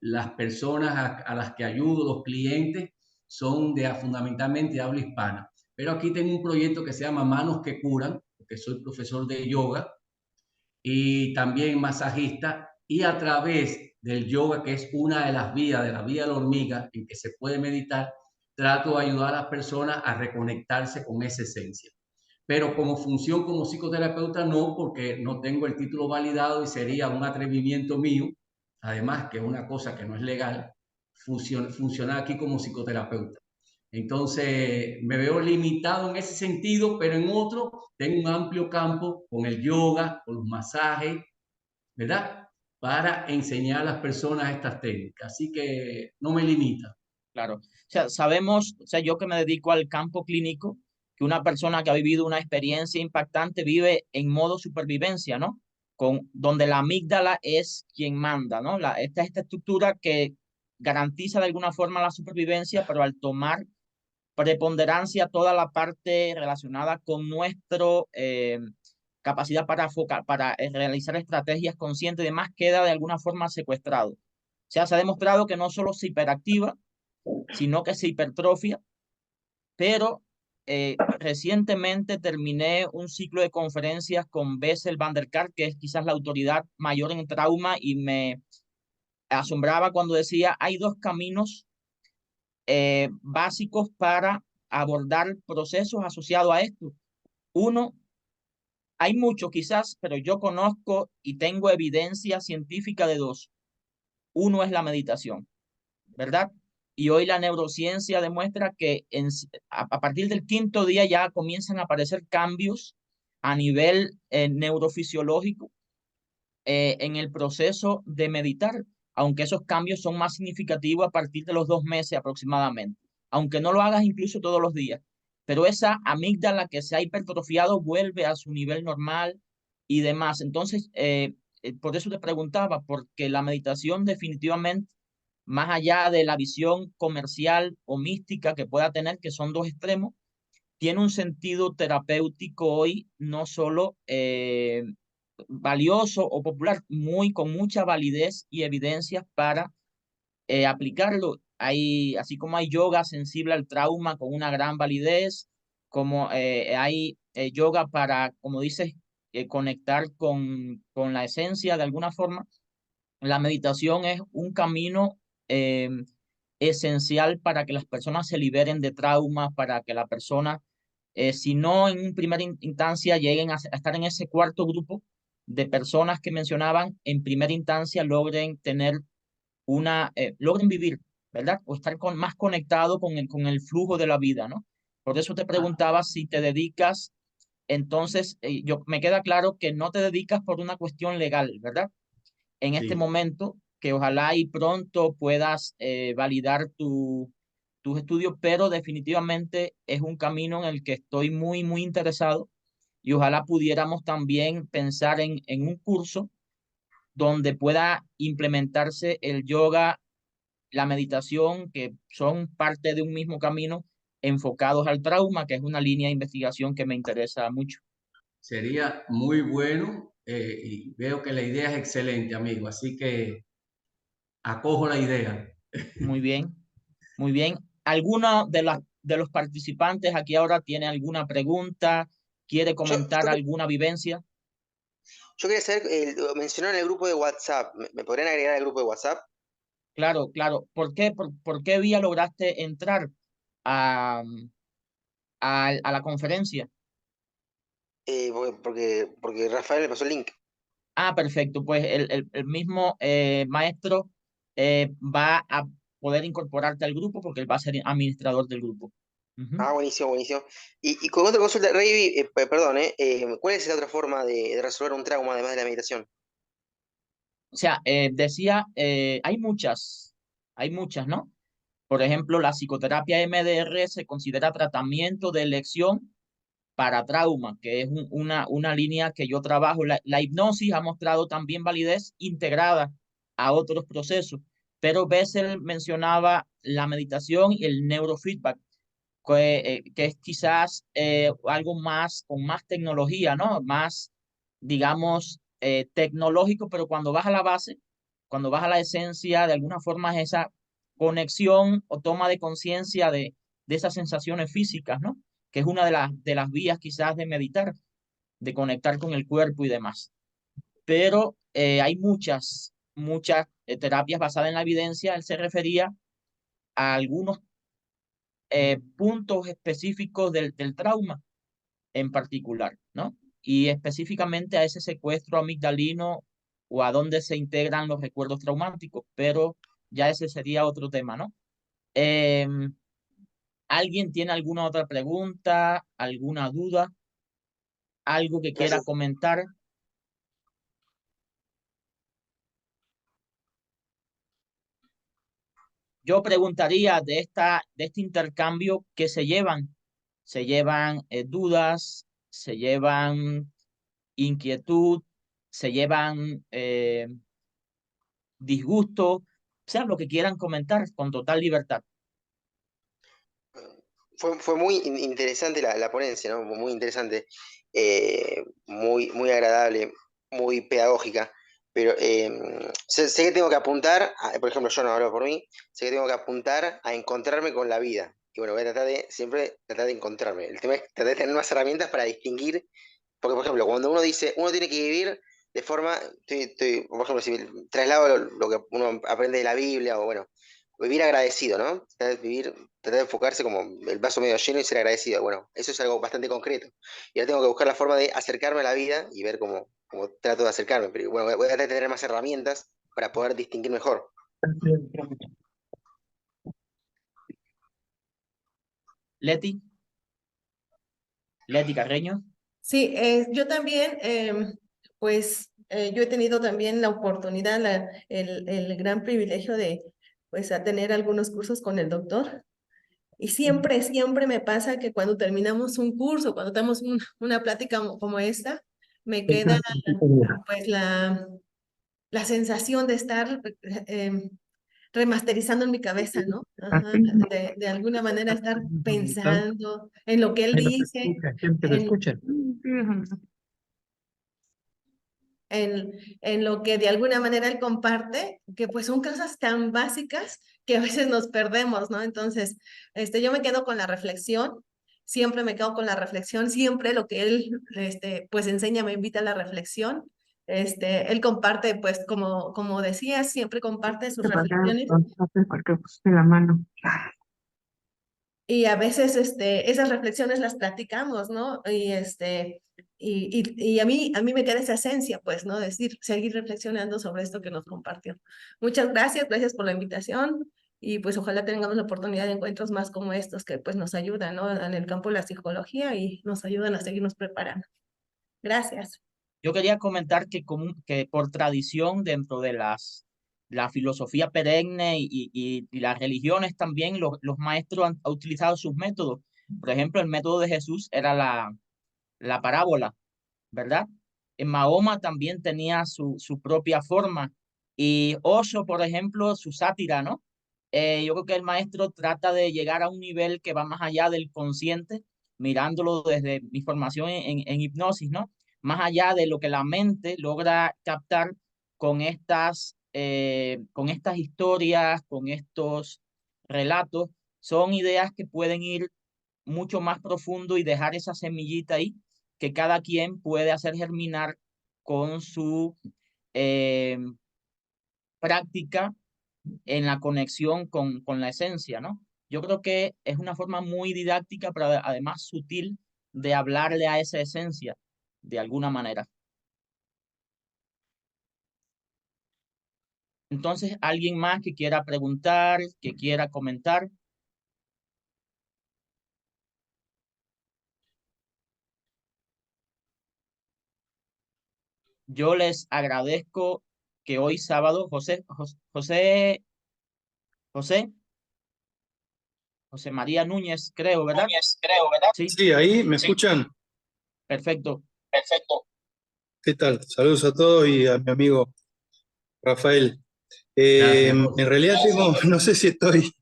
Speaker 2: Las personas a las que ayudo, los clientes, son de fundamentalmente habla hispana. Pero aquí tengo un proyecto que se llama Manos que Curan, porque soy profesor de yoga y también masajista, y a través del yoga, que es una de las vías de la vía de la hormiga en que se puede meditar, trato de ayudar a las personas a reconectarse con esa esencia. Pero como función como psicoterapeuta no, porque no tengo el título validado y sería un atrevimiento mío, además que es una cosa que no es legal, funcionar aquí como psicoterapeuta. Entonces, me veo limitado en ese sentido, pero en otro tengo un amplio campo con el yoga, con los masajes, ¿verdad? Para enseñar a las personas estas técnicas. Así que no me limita.
Speaker 1: Claro. O sea, sabemos, o sea, yo que me dedico al campo clínico, que una persona que ha vivido una experiencia impactante vive en modo supervivencia, ¿no? Donde la amígdala es quien manda, ¿no? Esta estructura que garantiza de alguna forma la supervivencia, pero al tomar preponderancia toda la parte relacionada con nuestro capacidad para realizar estrategias conscientes y demás, queda de alguna forma secuestrado. O sea, se ha demostrado que no solo se hiperactiva, sino que se hipertrofia, pero recientemente terminé un ciclo de conferencias con Bessel van der Kolk, que es quizás la autoridad mayor en trauma, y me asombraba cuando decía, hay dos caminos básicos para abordar procesos asociados a esto. Uno, hay muchos quizás, pero yo conozco y tengo evidencia científica de dos. Uno es la meditación, ¿verdad? Y hoy la neurociencia demuestra que a partir del quinto día ya comienzan a aparecer cambios a nivel neurofisiológico en el proceso de meditar, aunque esos cambios son más significativos a partir de los 2 meses aproximadamente, aunque no lo hagas incluso todos los días. Pero esa amígdala que se ha hipertrofiado vuelve a su nivel normal y demás. Entonces, por eso te preguntaba, porque la meditación definitivamente, más allá de la visión comercial o mística que pueda tener, que son dos extremos, tiene un sentido terapéutico hoy, no solo valioso o popular, con mucha validez y evidencias para aplicarlo. Así como hay yoga sensible al trauma con una gran validez, como hay yoga para, como dices, conectar con la esencia de alguna forma, la meditación es un camino esencial para que las personas se liberen de traumas, para que la persona, si no en primera instancia lleguen a estar en ese cuarto grupo de personas que mencionaban, en primera instancia logren tener logren vivir, ¿verdad? O estar más conectado con el flujo de la vida, ¿no? Por eso te preguntaba si te dedicas, entonces, me queda claro que no te dedicas por una cuestión legal, ¿verdad? En este
Speaker 2: Sí.
Speaker 1: momento, que ojalá y pronto puedas validar tus estudios, pero definitivamente es un camino en el que estoy muy, muy interesado y ojalá pudiéramos también pensar en un curso donde pueda implementarse el yoga, la meditación, que son parte de un mismo camino enfocados al trauma, que es una línea de investigación que me interesa mucho.
Speaker 2: Sería muy bueno y veo que la idea es excelente, amigo. Así que acojo la idea.
Speaker 1: Muy bien, muy bien. ¿Alguno de los participantes aquí ahora tiene alguna pregunta? ¿Quiere
Speaker 3: Yo,
Speaker 1: comentar
Speaker 3: yo,
Speaker 1: alguna vivencia?
Speaker 3: yo quería saber, lo mencionaron en el grupo de WhatsApp. ¿Me podrían agregar al grupo de WhatsApp?
Speaker 1: Claro, claro. ¿Por qué vía lograste entrar a, a la conferencia?
Speaker 3: Porque Rafael me pasó el link.
Speaker 1: Ah, perfecto. Pues el mismo maestro va a poder incorporarte al grupo porque él va a ser administrador del grupo. Ujú.
Speaker 3: Ah, buenísimo, buenísimo. Y con otra consulta, Rey, perdón, ¿cuál es la otra forma de resolver un trauma además de la meditación?
Speaker 1: O sea, decía, hay muchas, ¿no? Por ejemplo, la psicoterapia MDR se considera tratamiento de elección para trauma, que es una línea que yo trabajo. La hipnosis ha mostrado también validez integrada a otros procesos. Pero Bessel mencionaba la meditación y el neurofeedback, que es quizás algo más, con más tecnología, ¿no? Más, digamos, tecnológico, pero cuando vas a la base, cuando vas a la esencia, de alguna forma es esa conexión o toma de conciencia de esas sensaciones físicas, ¿no? Que es una de las vías quizás de meditar, de conectar con el cuerpo y demás. Pero hay muchas terapias basadas en la evidencia. Él se refería a algunos puntos específicos del trauma en particular, ¿no? Y específicamente a ese secuestro amigdalino o a dónde se integran los recuerdos traumáticos, pero ya ese sería otro tema, ¿no? ¿Alguien tiene alguna otra pregunta, alguna duda, algo que quiera
Speaker 3: Gracias.
Speaker 1: comentar? Yo preguntaría de este intercambio, ¿qué se llevan? ¿Se llevan dudas? ¿Se llevan inquietud? ¿Se llevan disgusto? Sea lo que quieran comentar con total libertad.
Speaker 3: Fue muy interesante la ponencia, ¿no? Muy interesante, muy agradable, muy pedagógica, pero sé que tengo que apuntar, por ejemplo, yo no hablo por mí, sé que tengo que apuntar a encontrarme con la vida. Y bueno, voy a tratar de siempre tratar de encontrarme. El tema es tratar de tener más herramientas para distinguir, porque por ejemplo, cuando uno dice, uno tiene que vivir de forma, por ejemplo, si traslado lo que uno aprende de la Biblia, o bueno, vivir agradecido, ¿no? Tratar de enfocarse como el vaso medio lleno y ser agradecido. Bueno, eso es algo bastante concreto. Y ahora tengo que buscar la forma de acercarme a la vida y ver cómo trato de acercarme. Pero bueno, voy a tratar de tener más herramientas para poder distinguir mejor.
Speaker 1: Leti Carreño.
Speaker 6: Sí, yo también, yo he tenido también la oportunidad, el gran privilegio de, pues, a tener algunos cursos con el doctor. Y siempre me pasa que cuando terminamos un curso, cuando tenemos una plática como esta, me queda pues la sensación de estar remasterizando en mi cabeza, ¿no? Ajá, de alguna manera estar pensando en lo que él dice, en lo que de alguna manera él comparte, que pues son cosas tan básicas que a veces nos perdemos, ¿no? Entonces, yo me quedo con la reflexión, siempre me quedo con la reflexión, siempre lo que él, pues enseña, me invita a la reflexión. Él comparte, pues, como decía, siempre comparte sus reflexiones.
Speaker 4: La mano.
Speaker 6: Y a veces esas reflexiones las platicamos, ¿no? Y a mí me queda esa esencia, pues, ¿no? Decir, seguir reflexionando sobre esto que nos compartió. Muchas gracias por la invitación y pues ojalá tengamos la oportunidad de encuentros más como estos que pues nos ayudan, ¿no? En el campo de la psicología y nos ayudan a seguirnos preparando. Gracias.
Speaker 1: Yo quería comentar que por tradición dentro de la filosofía perenne y las religiones también, los maestros han utilizado sus métodos. Por ejemplo, el método de Jesús era la parábola, ¿verdad? En Mahoma también tenía su propia forma. Y Osho, por ejemplo, su sátira, ¿no? Yo creo que el maestro trata de llegar a un nivel que va más allá del consciente, mirándolo desde mi formación en hipnosis, ¿no? Más allá de lo que la mente logra captar con estas historias, con estos relatos, son ideas que pueden ir mucho más profundo y dejar esa semillita ahí que cada quien puede hacer germinar con su eh, práctica en la conexión con la esencia, ¿no? Yo creo que es una forma muy didáctica, pero además sutil de hablarle a esa esencia de alguna manera. Entonces, ¿alguien más que quiera preguntar, que quiera comentar? Yo les agradezco que hoy sábado, José María Núñez, creo, ¿verdad? Sí,
Speaker 5: Sí, ahí me escuchan.
Speaker 1: perfecto.
Speaker 5: ¿Qué tal? Saludos a todos y a mi amigo Rafael.
Speaker 2: Gracias, José.
Speaker 5: En realidad tengo, no sé si estoy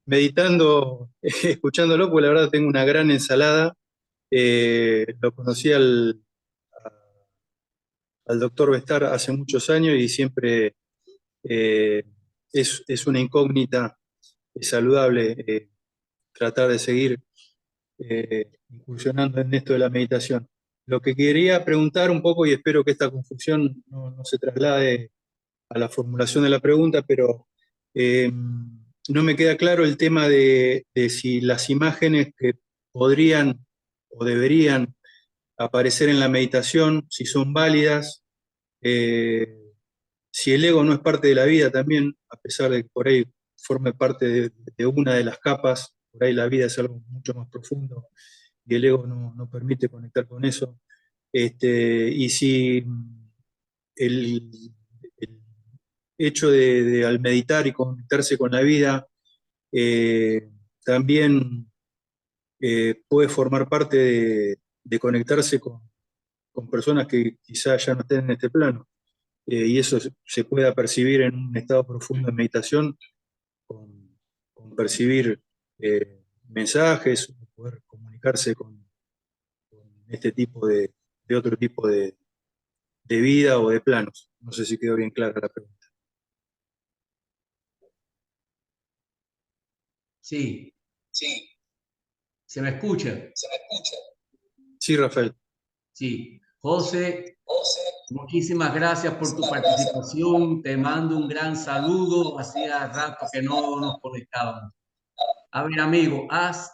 Speaker 5: meditando, escuchándolo, porque la verdad tengo una gran ensalada. Lo conocí al doctor Bestar hace muchos años y siempre es una incógnita saludable tratar de seguir incursionando en esto de la meditación. Lo que quería preguntar un poco, y espero que esta confusión no se traslade a la formulación de la pregunta, pero no me queda claro el tema de si las imágenes que podrían o deberían aparecer en la meditación, si son válidas, si el ego no es parte de la vida también, a pesar de que por ahí forme parte de una de las capas, por ahí la vida es algo mucho más profundo y el ego no permite conectar con eso. Y si el, el hecho de al meditar y conectarse con la vida también puede formar parte de conectarse con personas que quizás ya no estén en este plano. Y eso se pueda percibir en un estado profundo de meditación, con percibir mensajes, poder comunicarse con este tipo de otro tipo de vida o de planos. No sé si quedó bien clara la pregunta.
Speaker 2: Sí, ¿se me escucha?
Speaker 5: Sí, Rafael.
Speaker 2: Sí. José, muchísimas gracias por tu participación. Te mando un gran saludo. Hacía rato que no nos conectábamos. A ver, amigo, has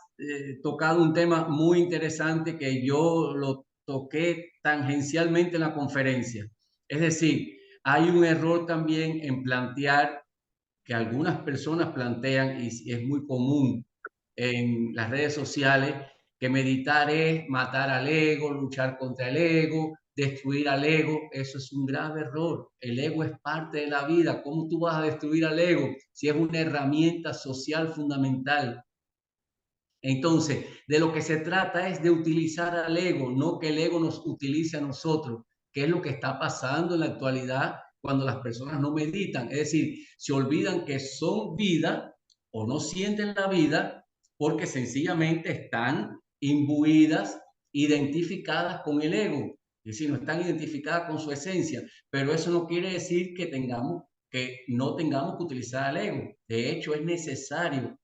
Speaker 2: tocado un tema muy interesante que yo lo toqué tangencialmente en la conferencia. Es decir, hay un error también en plantear que algunas personas plantean, y es muy común en las redes sociales, que meditar es matar al ego, luchar contra el ego, destruir al ego. Eso es un grave error. El ego es parte de la vida. ¿Cómo tú vas a destruir al ego si es una herramienta social fundamental? Entonces, de lo que se trata es de utilizar al ego, no que el ego nos utilice a nosotros, que es lo que está pasando en la actualidad cuando las personas no meditan. Es decir, se olvidan que son vida o no sienten la vida porque sencillamente están imbuidas, identificadas con el ego. Es decir, no están identificadas con su esencia, pero eso no quiere decir que no tengamos que utilizar al ego. De hecho, es necesario.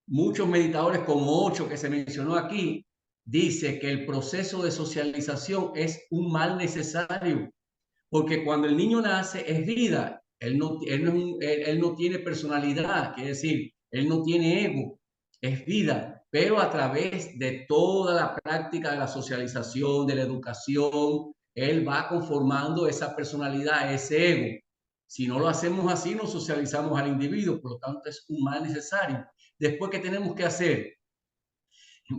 Speaker 2: Muchos meditadores, como 8 que se mencionó aquí, dice que el proceso de socialización es un mal necesario, porque cuando el niño nace es vida, él no tiene personalidad, quiere decir, él no tiene ego, es vida, pero a través de toda la práctica de la socialización, de la educación, él va conformando esa personalidad, ese ego. Si no lo hacemos así, no socializamos al individuo, por lo tanto es un mal necesario. Después, ¿qué tenemos que hacer?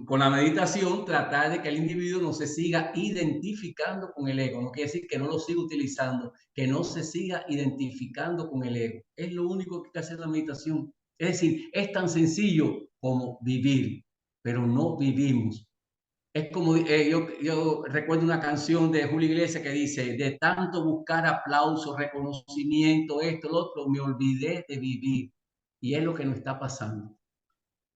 Speaker 2: Con la meditación, tratar de que el individuo no se siga identificando con el ego. No quiere decir que no lo siga utilizando, que no se siga identificando con el ego. Es lo único que hay que hacer en la meditación. Es decir, es tan sencillo como vivir, pero no vivimos. Es como, yo recuerdo una canción de Julio Iglesias que dice, de tanto buscar aplauso, reconocimiento, esto, lo otro, me olvidé de vivir. Y es lo que nos está pasando.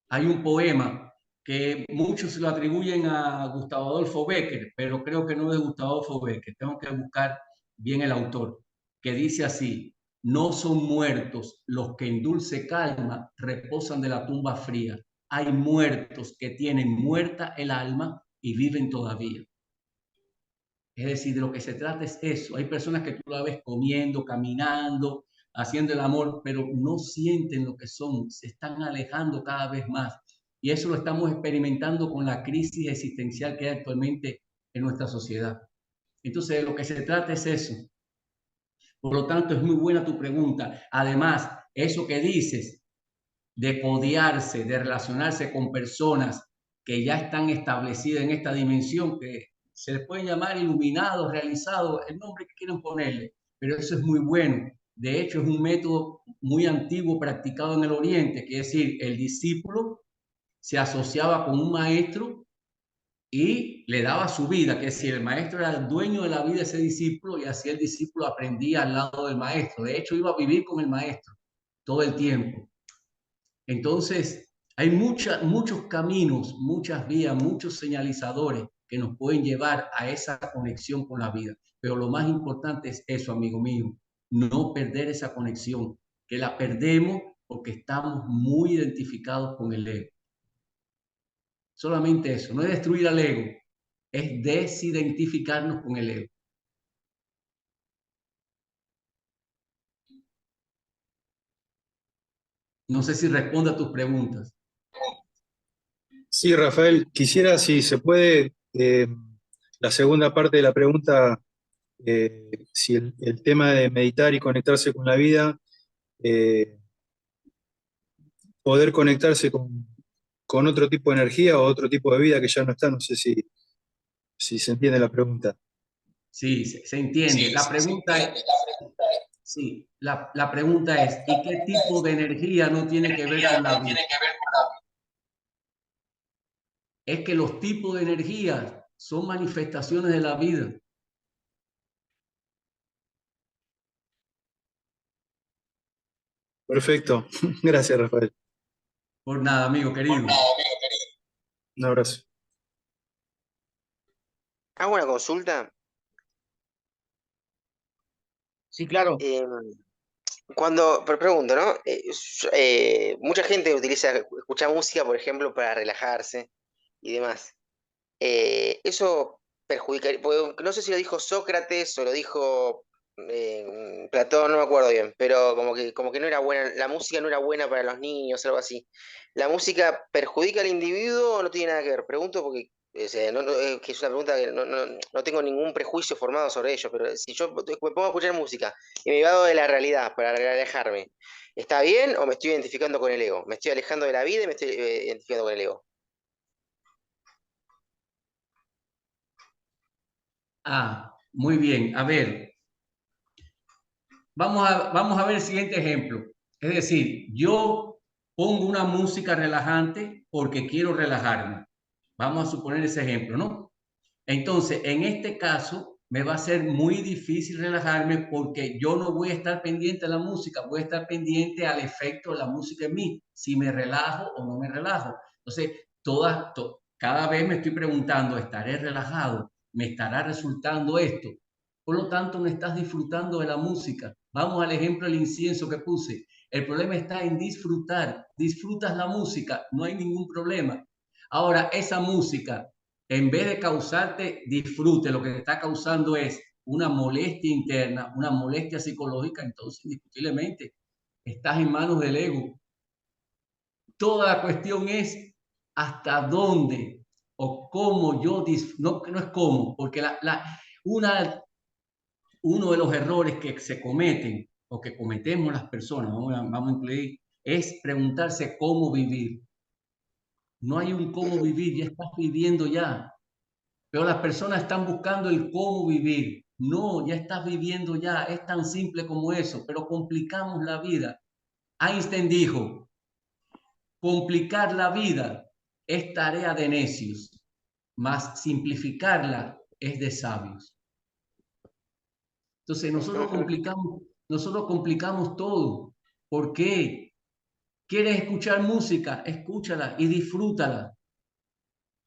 Speaker 2: Hay un poema que muchos lo atribuyen a Gustavo Adolfo Bécquer, pero creo que no es de Gustavo Adolfo Bécquer. Tengo que buscar bien el autor, que dice así: no son muertos los que en dulce calma reposan de la tumba fría. Hay muertos que tienen muerta el alma y viven todavía. Es decir, de lo que se trata es eso. Hay personas que tú la ves comiendo, caminando, haciendo el amor, pero no sienten lo que son, se están alejando cada vez más. Y eso lo estamos experimentando con la crisis existencial que hay actualmente en nuestra sociedad. Entonces, de lo que se trata es eso. Por lo tanto, es muy buena tu pregunta. Además, eso que dices de codearse, de relacionarse con personas que ya están establecidas en esta dimensión, que se les puede llamar iluminados, realizados, el nombre que quieran ponerle, pero eso es muy bueno. De hecho, es un método muy antiguo practicado en el Oriente, que es decir, el discípulo se asociaba con un maestro y le daba su vida, que es decir, el maestro era el dueño de la vida de ese discípulo y así el discípulo aprendía al lado del maestro. De hecho, iba a vivir con el maestro todo el tiempo. Entonces, hay muchos caminos, muchas vías, muchos señalizadores que nos pueden llevar a esa conexión con la vida. Pero lo más importante es eso, amigo mío, no perder esa conexión, que la perdemos porque estamos muy identificados con el ego. Solamente eso, no es destruir al ego, es desidentificarnos con el ego. No sé si responde a tus preguntas.
Speaker 5: Sí, Rafael, quisiera, si se puede, la segunda parte de la pregunta, si el tema de meditar y conectarse con la vida, poder conectarse con otro tipo de energía o otro tipo de vida que ya no está, no sé si se entiende la pregunta.
Speaker 2: Sí, se entiende. La pregunta es, sí, la pregunta es, ¿y qué tipo de energía no tiene que ver con la vida? Es que los tipos de energía son manifestaciones de la vida.
Speaker 5: Perfecto. Gracias, Rafael.
Speaker 2: Por nada, amigo querido.
Speaker 5: Un abrazo.
Speaker 3: Hago una consulta.
Speaker 1: Sí, claro.
Speaker 3: Pregunto, ¿no? Mucha gente escucha música, por ejemplo, para relajarse y demás. Eso perjudicaría, porque no sé si lo dijo Sócrates o lo dijo Platón, no me acuerdo bien, pero como que no era buena, la música no era buena para los niños, algo así. ¿La música perjudica al individuo o no tiene nada que ver? Pregunto porque que es una pregunta que no tengo ningún prejuicio formado sobre ello, pero si yo me pongo a escuchar música y me vado de la realidad para alejarme, ¿está bien o me estoy identificando con el ego? ¿Me estoy alejando de la vida y me estoy identificando con el ego?
Speaker 2: Ah, muy bien. A ver, vamos a ver el siguiente ejemplo. Es decir, yo pongo una música relajante porque quiero relajarme. Vamos a suponer ese ejemplo, ¿no? Entonces, en este caso, me va a ser muy difícil relajarme porque yo no voy a estar pendiente de la música, voy a estar pendiente al efecto de la música en mí, si me relajo o no me relajo. Entonces, cada vez me estoy preguntando, ¿estaré relajado? ¿Me estará resultando esto? Por lo tanto, no estás disfrutando de la música. Vamos al ejemplo del incienso que puse. El problema está en disfrutar. Disfrutas la música, no hay ningún problema. Ahora, esa música, en vez de causarte disfrute, lo que te está causando es una molestia interna, una molestia psicológica, entonces indiscutiblemente estás en manos del ego. Toda la cuestión es hasta dónde o cómo yo no es cómo, porque uno de los errores que se cometen o que cometemos las personas, vamos a incluir, es preguntarse cómo vivir. No hay un cómo vivir, ya estás viviendo ya. Pero las personas están buscando el cómo vivir. No, ya estás viviendo ya. Es tan simple como eso, pero complicamos la vida. Einstein dijo, complicar la vida es tarea de necios, mas simplificarla es de sabios. Entonces nosotros complicamos todo. ¿Por qué? ¿Quieres escuchar música? Escúchala y disfrútala.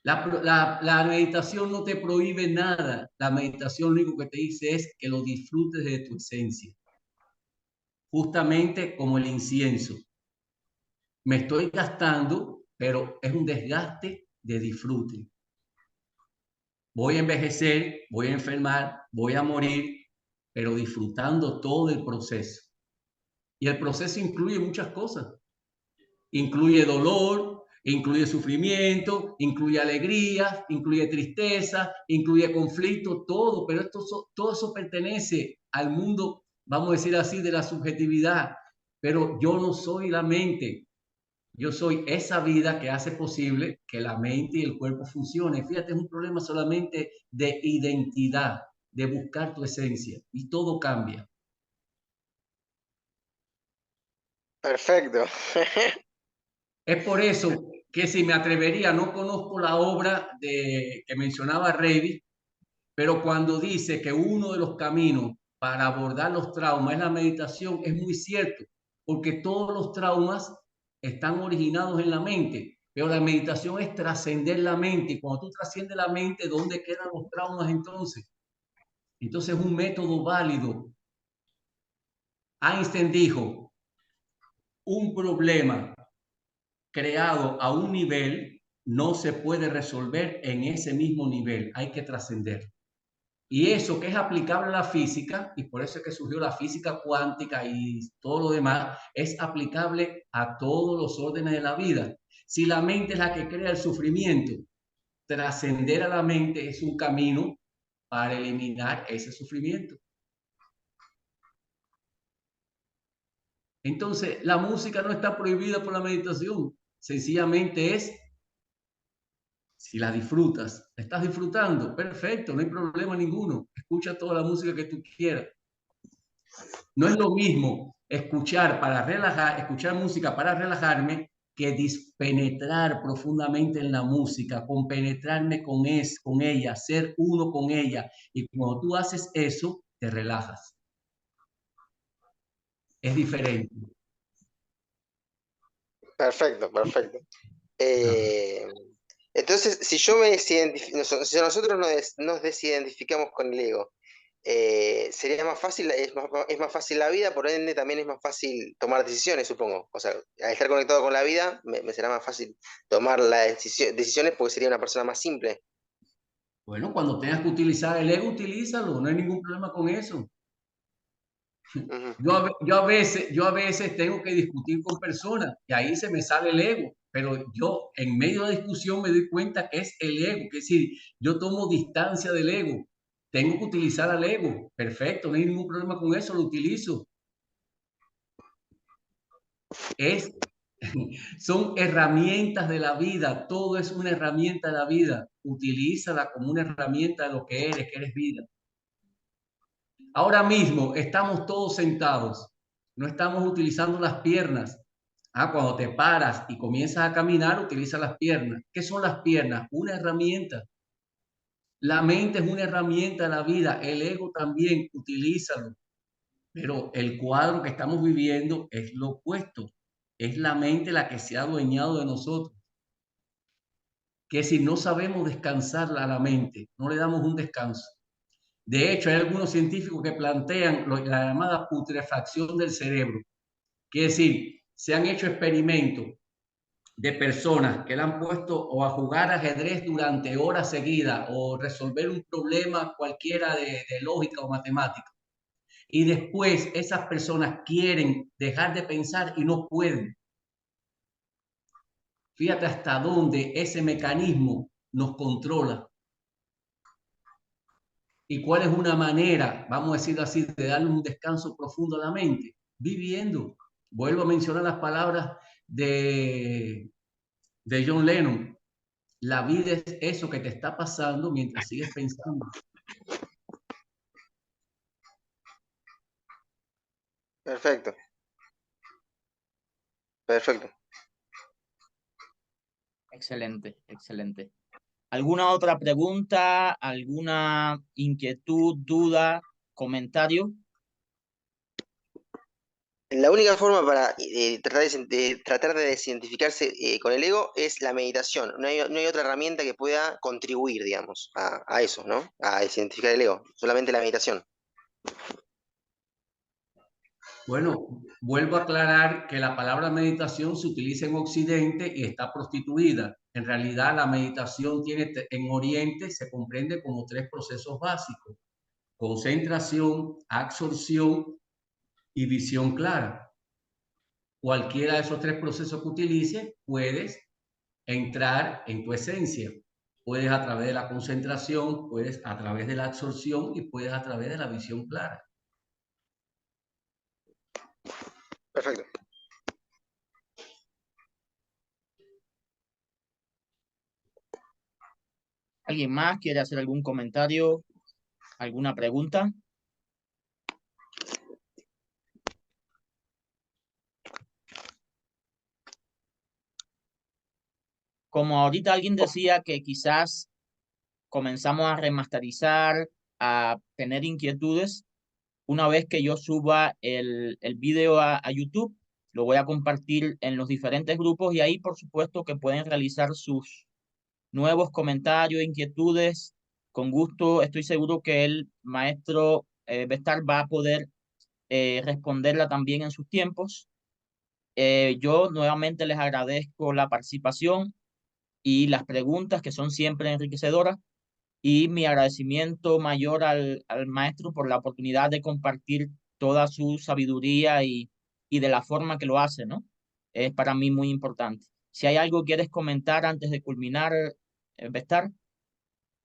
Speaker 2: La meditación no te prohíbe nada. La meditación lo único que te dice es que lo disfrutes de tu esencia. Justamente como el incienso. Me estoy gastando, pero es un desgaste de disfrute. Voy a envejecer, voy a enfermar, voy a morir, pero disfrutando todo el proceso. Y el proceso incluye muchas cosas. Incluye dolor, incluye sufrimiento, incluye alegría, incluye tristeza, incluye conflicto, todo, pero todo eso pertenece al mundo, vamos a decir así, de la subjetividad. Pero yo no soy la mente, yo soy esa vida que hace posible que la mente y el cuerpo funcionen. Fíjate, es un problema solamente de identidad, de buscar tu esencia y todo cambia.
Speaker 3: Perfecto.
Speaker 2: Es por eso que si me atrevería, no conozco la obra que mencionaba Reiby, pero cuando dice que uno de los caminos para abordar los traumas es la meditación, es muy cierto, porque todos los traumas están originados en la mente, pero la meditación es trascender la mente, y cuando tú trasciendes la mente, ¿dónde quedan los traumas entonces? Entonces es un método válido. Einstein dijo, un problema creado a un nivel no se puede resolver en ese mismo nivel, hay que trascender. Y eso que es aplicable a la física, y por eso es que surgió la física cuántica y todo lo demás, es aplicable a todos los órdenes de la vida. Si la mente es la que crea el sufrimiento, trascender a la mente es un camino para eliminar ese sufrimiento. Entonces, la música no está prohibida por la meditación, sencillamente es, si la disfrutas, la estás disfrutando, perfecto, no hay problema ninguno, escucha toda la música que tú quieras. No es lo mismo escuchar música para relajarme que penetrar profundamente en la música, compenetrarme con ella, ser uno con ella. Y cuando tú haces eso, te relajas. Es diferente.
Speaker 3: Perfecto, perfecto. Entonces, si yo si nosotros nos desidentificamos con el ego, sería más fácil, es más fácil la vida, por ende también es más fácil tomar decisiones, supongo. O sea, al estar conectado con la vida, me será más fácil tomar decisiones porque sería una persona más simple.
Speaker 2: Bueno, cuando tengas que utilizar el ego, utilízalo, no hay ningún problema con eso. Yo a veces tengo que discutir con personas y ahí se me sale el ego, pero yo en medio de la discusión me doy cuenta que es el ego, que es decir, yo tomo distancia del ego, tengo que utilizar al ego, perfecto, no hay ningún problema con eso, lo utilizo. Son herramientas de la vida, todo es una herramienta de la vida, utilízala como una herramienta de lo que eres vida. Ahora mismo estamos todos sentados, no estamos utilizando las piernas. Cuando te paras y comienzas a caminar, utiliza las piernas. ¿Qué son las piernas? Una herramienta. La mente es una herramienta de la vida, el ego también, utilízalo. Pero el cuadro que estamos viviendo es lo opuesto. Es la mente la que se ha adueñado de nosotros. Que si no sabemos descansar a la mente, no le damos un descanso. De hecho, hay algunos científicos que plantean la llamada putrefacción del cerebro. Quiere decir, se han hecho experimentos de personas que le han puesto o a jugar ajedrez durante horas seguidas o resolver un problema cualquiera de lógica o matemática. Y después esas personas quieren dejar de pensar y no pueden. Fíjate hasta dónde ese mecanismo nos controla. ¿Y cuál es una manera, vamos a decirlo así, de darle un descanso profundo a la mente? Viviendo. Vuelvo a mencionar las palabras de John Lennon. La vida es eso que te está pasando mientras sigues pensando.
Speaker 3: Perfecto. Perfecto.
Speaker 1: Excelente, excelente. ¿Alguna otra pregunta, alguna inquietud, duda, comentario?
Speaker 3: La única forma para tratar de desidentificarse con el ego es la meditación. No hay otra herramienta que pueda contribuir, digamos, a eso, ¿no? A desidentificar el ego. Solamente la meditación.
Speaker 2: Bueno, vuelvo a aclarar que la palabra meditación se utiliza en Occidente y está prostituida. En realidad, la meditación en Oriente se comprende como 3 procesos básicos: concentración, absorción y visión clara. Cualquiera de esos 3 procesos que utilices, puedes entrar en tu esencia. Puedes a través de la concentración, puedes a través de la absorción y puedes a través de la visión clara.
Speaker 3: Perfecto.
Speaker 1: ¿Alguien más quiere hacer algún comentario, alguna pregunta? como ahorita alguien decía que quizás comenzamos a remasterizar, a tener inquietudes, una vez que yo suba el video a YouTube, lo voy a compartir en los diferentes grupos y ahí por supuesto que pueden realizar sus nuevos comentarios, inquietudes. Con gusto, estoy seguro que el maestro Bestar va a poder responderla también en sus tiempos. Yo nuevamente les agradezco la participación y las preguntas que son siempre enriquecedoras y mi agradecimiento mayor al maestro por la oportunidad de compartir toda su sabiduría y de la forma que lo hace, ¿no? Es para mí muy importante. Si hay algo que quieres comentar antes de culminar, Bestar.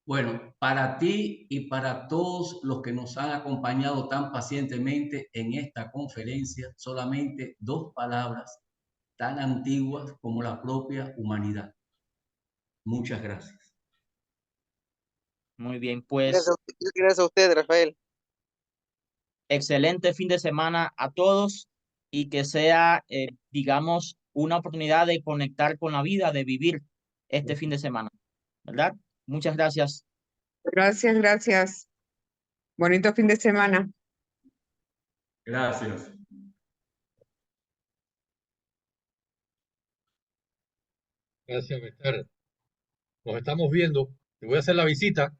Speaker 2: Bueno, para ti y para todos los que nos han acompañado tan pacientemente en esta conferencia, solamente dos palabras tan antiguas como la propia humanidad. Muchas gracias.
Speaker 1: Muy bien,
Speaker 3: Gracias
Speaker 1: pues
Speaker 3: gracias a usted, Rafael.
Speaker 1: excelente fin de semana a todos y que sea, digamos, una oportunidad de conectar con la vida, de vivir este fin de semana, ¿verdad? Muchas gracias.
Speaker 4: Gracias, gracias. Bonito fin de semana.
Speaker 2: Gracias.
Speaker 9: Gracias, Bestar. Nos estamos viendo. Te voy a hacer la visita